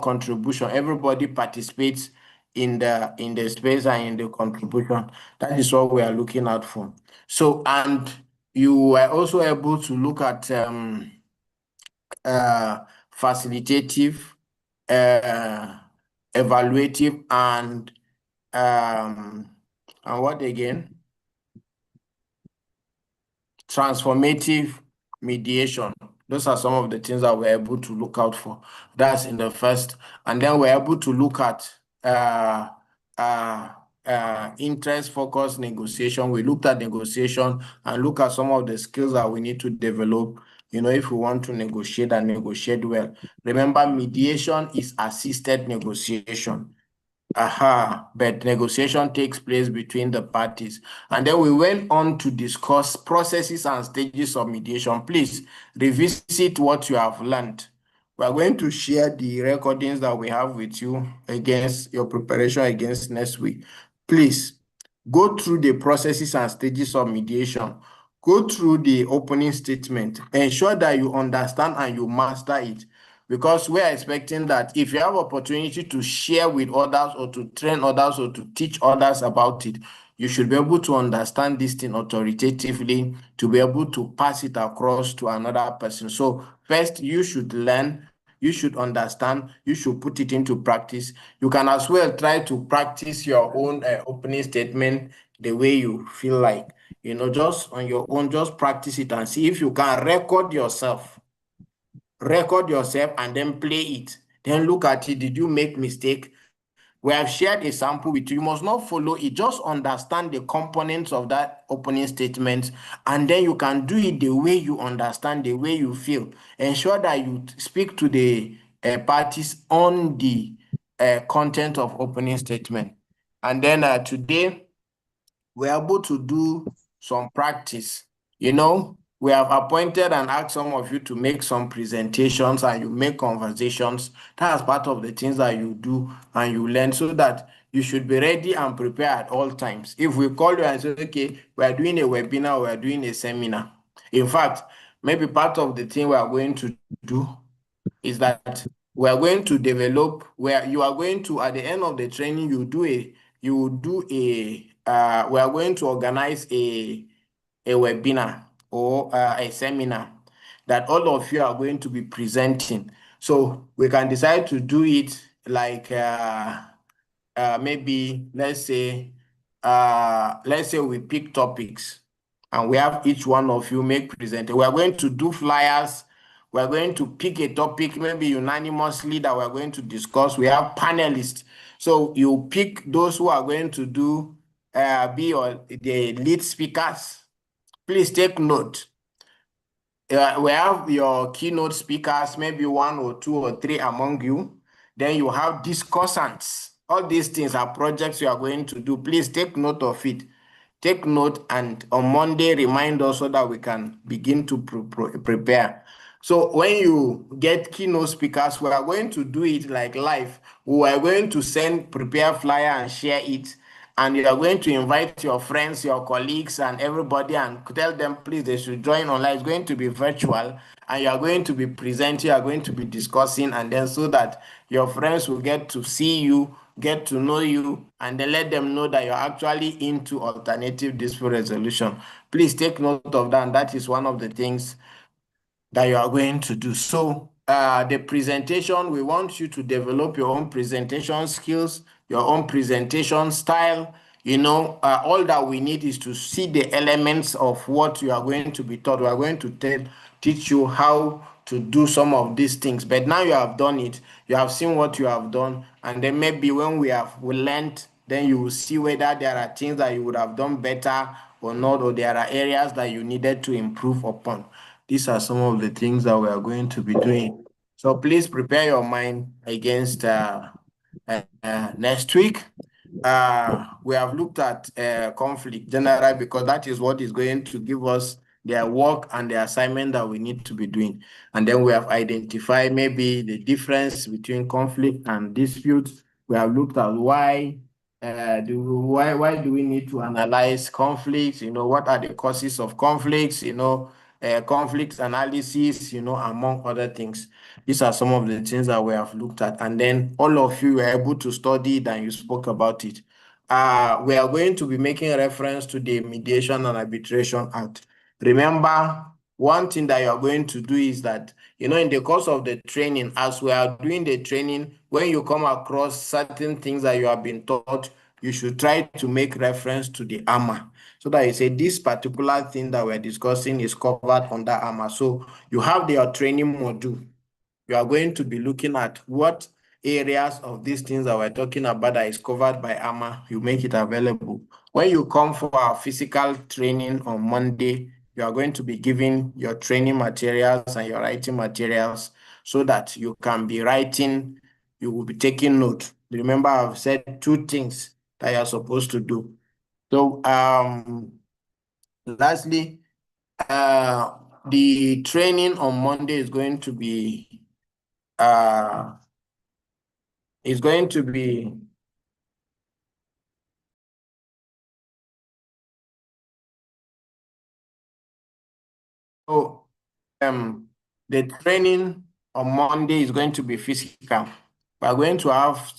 contribution. Everybody participates in the space and in the contribution. That is what we are looking out for. So, and you were also able to look at facilitative, evaluative, and what again? Transformative mediation. Those are some of the things that we're able to look out for. That's in the first. And then we're able to look at interest-focused negotiation. We looked at negotiation and look at some of the skills that we need to develop, if we want to negotiate and negotiate well. Remember, mediation is assisted negotiation. But negotiation takes place between the parties. And then we went on to discuss processes and stages of mediation. Please revisit what you have learned. We are going to share the recordings that we have with you against your preparation against next week. Please go through the processes and stages of mediation. Go through the opening statement. Ensure that you understand and you master it, because we are expecting that if you have opportunity to share with others or to train others or to teach others about it, you should be able to understand this thing authoritatively to be able to pass it across to another person. So first, you should learn, you should understand, you should put it into practice. You can as well try to practice your own opening statement the way you feel like. Just on your own, just practice it and see if you can record yourself and then play it. Then look at it. Did you make mistake? We have shared a sample with you. You must not follow it. Just understand the components of that opening statement, and then you can do it the way you understand, the way you feel. Ensure that you speak to the parties on the content of opening statement. And then today, we're able to do some practice. We have appointed and asked some of you to make some presentations and you make conversations. That's part of the things that you do and you learn, so that you should be ready and prepared at all times. If we call you and say, okay, we are doing a webinar, we are doing a seminar. In fact, maybe part of the thing we are going to do is that we are going to develop, where you are going to, at the end of the training, we are going to organize a webinar or a seminar that all of you are going to be presenting. So we can decide to do it like maybe let's say we pick topics and we have each one of you make present. We are going to do flyers. We are going to pick a topic, maybe unanimously, that we are going to discuss. We have panelists. So you pick those who are going to be the lead speakers. Please take note. We have your keynote speakers, maybe 1 or 2 or 3 among you. Then you have discussants. All these things are projects you are going to do. Please take note of it. Take note, and on Monday, remind us so that we can begin to prepare. So when you get keynote speakers, we are going to do it like live. We are going to prepare flyer and share it. And you are going to invite your friends, your colleagues, and everybody, and tell them, please, they should join online. It's going to be virtual, and you are going to be presenting, you are going to be discussing, and then so that your friends will get to see you, get to know you, and then let them know that you're actually into alternative dispute resolution. Please take note of that. And that is one of the things that you are going to do. So the presentation, we want you to develop your own presentation skills, your own presentation style. All that we need is to see the elements of what you are going to be taught. We are going to teach you how to do some of these things. But now you have done it, you have seen what you have done, and then maybe when we learned, then you will see whether there are things that you would have done better or not, or there are areas that you needed to improve upon. These are some of the things that we are going to be doing. So please prepare your mind against next week. We have looked at conflict generally, because that is what is going to give us their work and the assignment that we need to be doing. And then we have identified maybe the difference between conflict and disputes. We have looked at why do we need to analyze conflicts? What are the causes of conflicts? Conflict analysis, among other things. These are some of the things that we have looked at. And then all of you were able to study it and you spoke about it. We are going to be making reference to the Mediation and Arbitration Act. Remember, one thing that you are going to do is that, in the course of the training, as we are doing the training, when you come across certain things that you have been taught, you should try to make reference to the AMA, so that you say this particular thing that we're discussing is covered under AMA. So you have your training module. You are going to be looking at what areas of these things that we're talking about that is covered by AMA. You make it available. When you come for our physical training on Monday, you are going to be given your training materials and your writing materials, so that you can be writing, you will be taking note. Remember, I've said 2 things that you're supposed to do. So lastly, the training on Monday is going to be so the training on Monday is going to be physical. We're going to have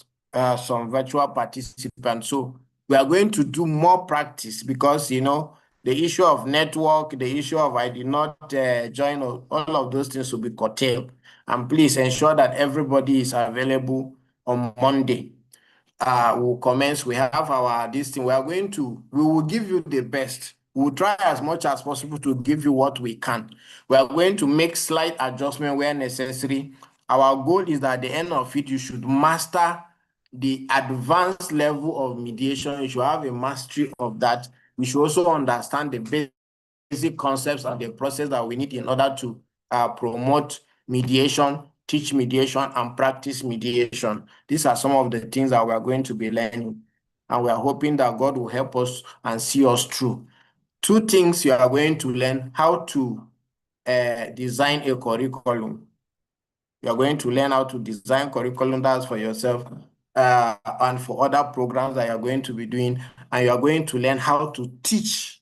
some virtual participants. So We are going to do more practice because, you know, the issue of network, the issue of I did not join, all of those things will be curtailed. And please ensure that everybody is available on Monday. We'll commence. We have this thing. We will give you the best. We'll try as much as possible to give you what we can. We are going to make slight adjustment where necessary. Our goal is that at the end of it, you should master the advanced level of mediation. You should have a mastery of that. We should also understand the basic concepts and the process that we need in order to promote mediation, teach mediation, and practice mediation. These are some of the things that we are going to be learning. And we are hoping that God will help us and see us through. 2 things you are going to learn: how to design a curriculum. You are going to learn how to design curriculum, that's for yourself, and for other programs that you are going to be doing. And you are going to learn how to teach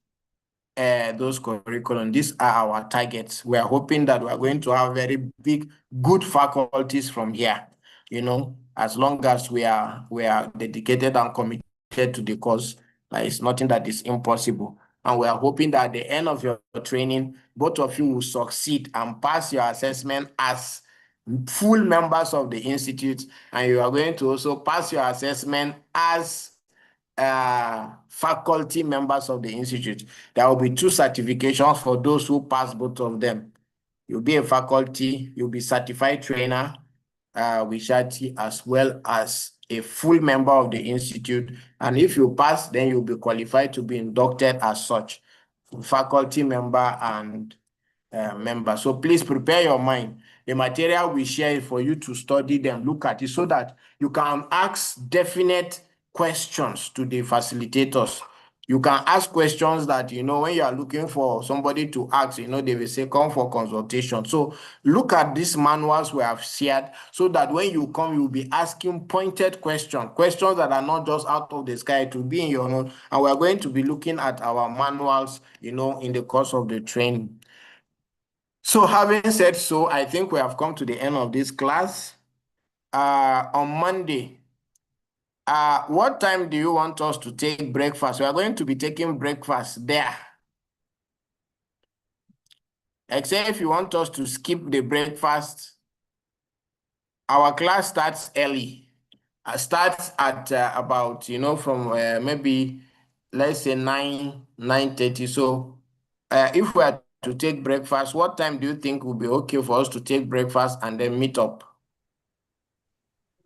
those curriculum. These are our targets. We are hoping that we are going to have very big, good faculties from here. You know, as long as we are dedicated and committed to the cause, there is nothing that is impossible. And we are hoping that at the end of your training, both of you will succeed and pass your assessment as full members of the institute, and you are going to also pass your assessment as faculty members of the institute. There will be 2 certifications for those who pass both of them. You'll be a faculty, you'll be certified trainer with Shati, as well as a full member of the institute. And if you pass, then you'll be qualified to be inducted as such, faculty member and member. So please prepare your mind. The material we share is for you to study them, look at it, so that you can ask definite questions to the facilitators. You can ask questions that, you know, when you are looking for somebody to ask, you know, they will say, come for consultation. So look at these manuals we have shared, so that when you come, you'll be asking pointed questions that are not just out of the sky, to be in your own. And we are going to be looking at our manuals, you know, in the course of the training. So having said so, I think we have come to the end of this class. On Monday, what time do you want us to take breakfast? We are going to be taking breakfast there. Except if you want us to skip the breakfast, our class starts early. Starts at about, you know, from maybe, let's say 9:30. So if we are to take breakfast, what time do you think will be okay for us to take breakfast and then meet up?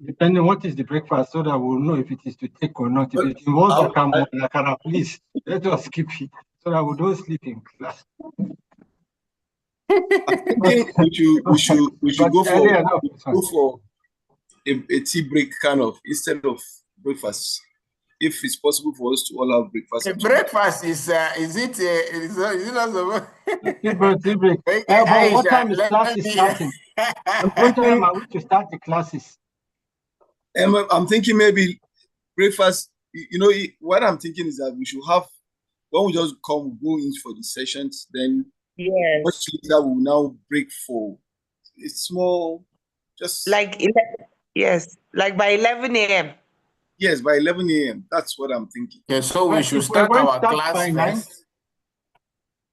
Depending on what is the breakfast, so that we'll know if it is to take or not. If it involves the please, let us skip it, so that we don't sleep in class. I think we should go for a tea break kind of, instead of breakfast. If it's possible for us to all have breakfast. The breakfast is it not so? Tea break. But what time is classes starting? What time are we to start the classes? I'm thinking maybe breakfast. You know, what I'm thinking is that we should have, when we just go in for the sessions, then much later we'll now break for a small, just like like by 11 a.m. Yes, by 11 a.m. That's what I'm thinking. Okay, so we should start our class first.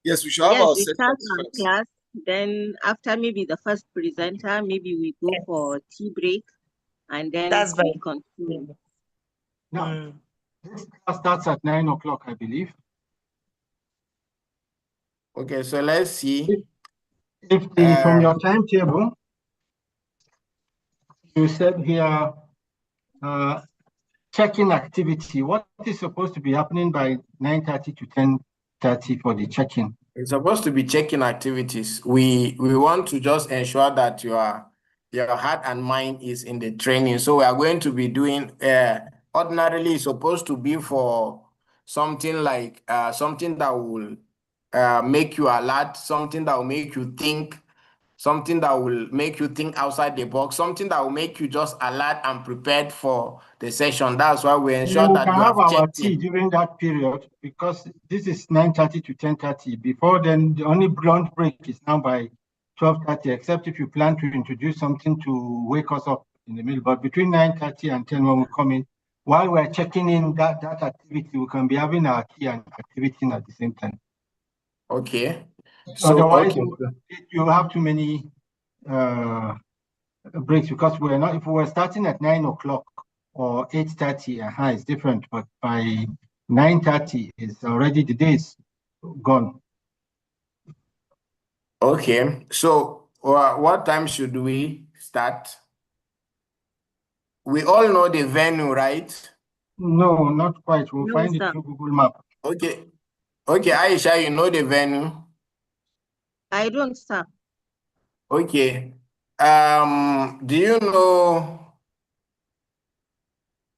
Yes, we should have our start our class. Then after maybe the first presenter, maybe we go for tea break, and then we continue. No, this class starts at 9 o'clock, I believe. Okay, so let's see. If from your timetable, you said here, check-in activity. What is supposed to be happening by 9:30 to 10:30 for the check-in? It's supposed to be check-in activities. We want to just ensure that your heart and mind is in the training. So we are going to be doing, ordinarily it's supposed to be for something like something that will make you alert, something that will make you think, something that will make you think outside the box, something that will make you just alert and prepared for the session. That's why we ensure that we you have have our checked tea in. during that period, because this is 9:30 to 10:30. Before then, the only lunch break is now by 12:30, except if you plan to introduce something to wake us up in the middle. But between 9:30 and 10, when we come in, while we're checking in that activity, we can be having our key and activity at the same time. Okay. So Otherwise, okay. you have too many breaks, because we're not. If we were starting at 9 o'clock or 8:30, it's different. But by 9:30, is already the day's gone. Okay. So what time should we start? We all know the venue, right? No, not quite. We'll No, find it sir. through Google Map. Okay. Okay, Aisha, you know the venue? I don't, sir. Okay. Do you know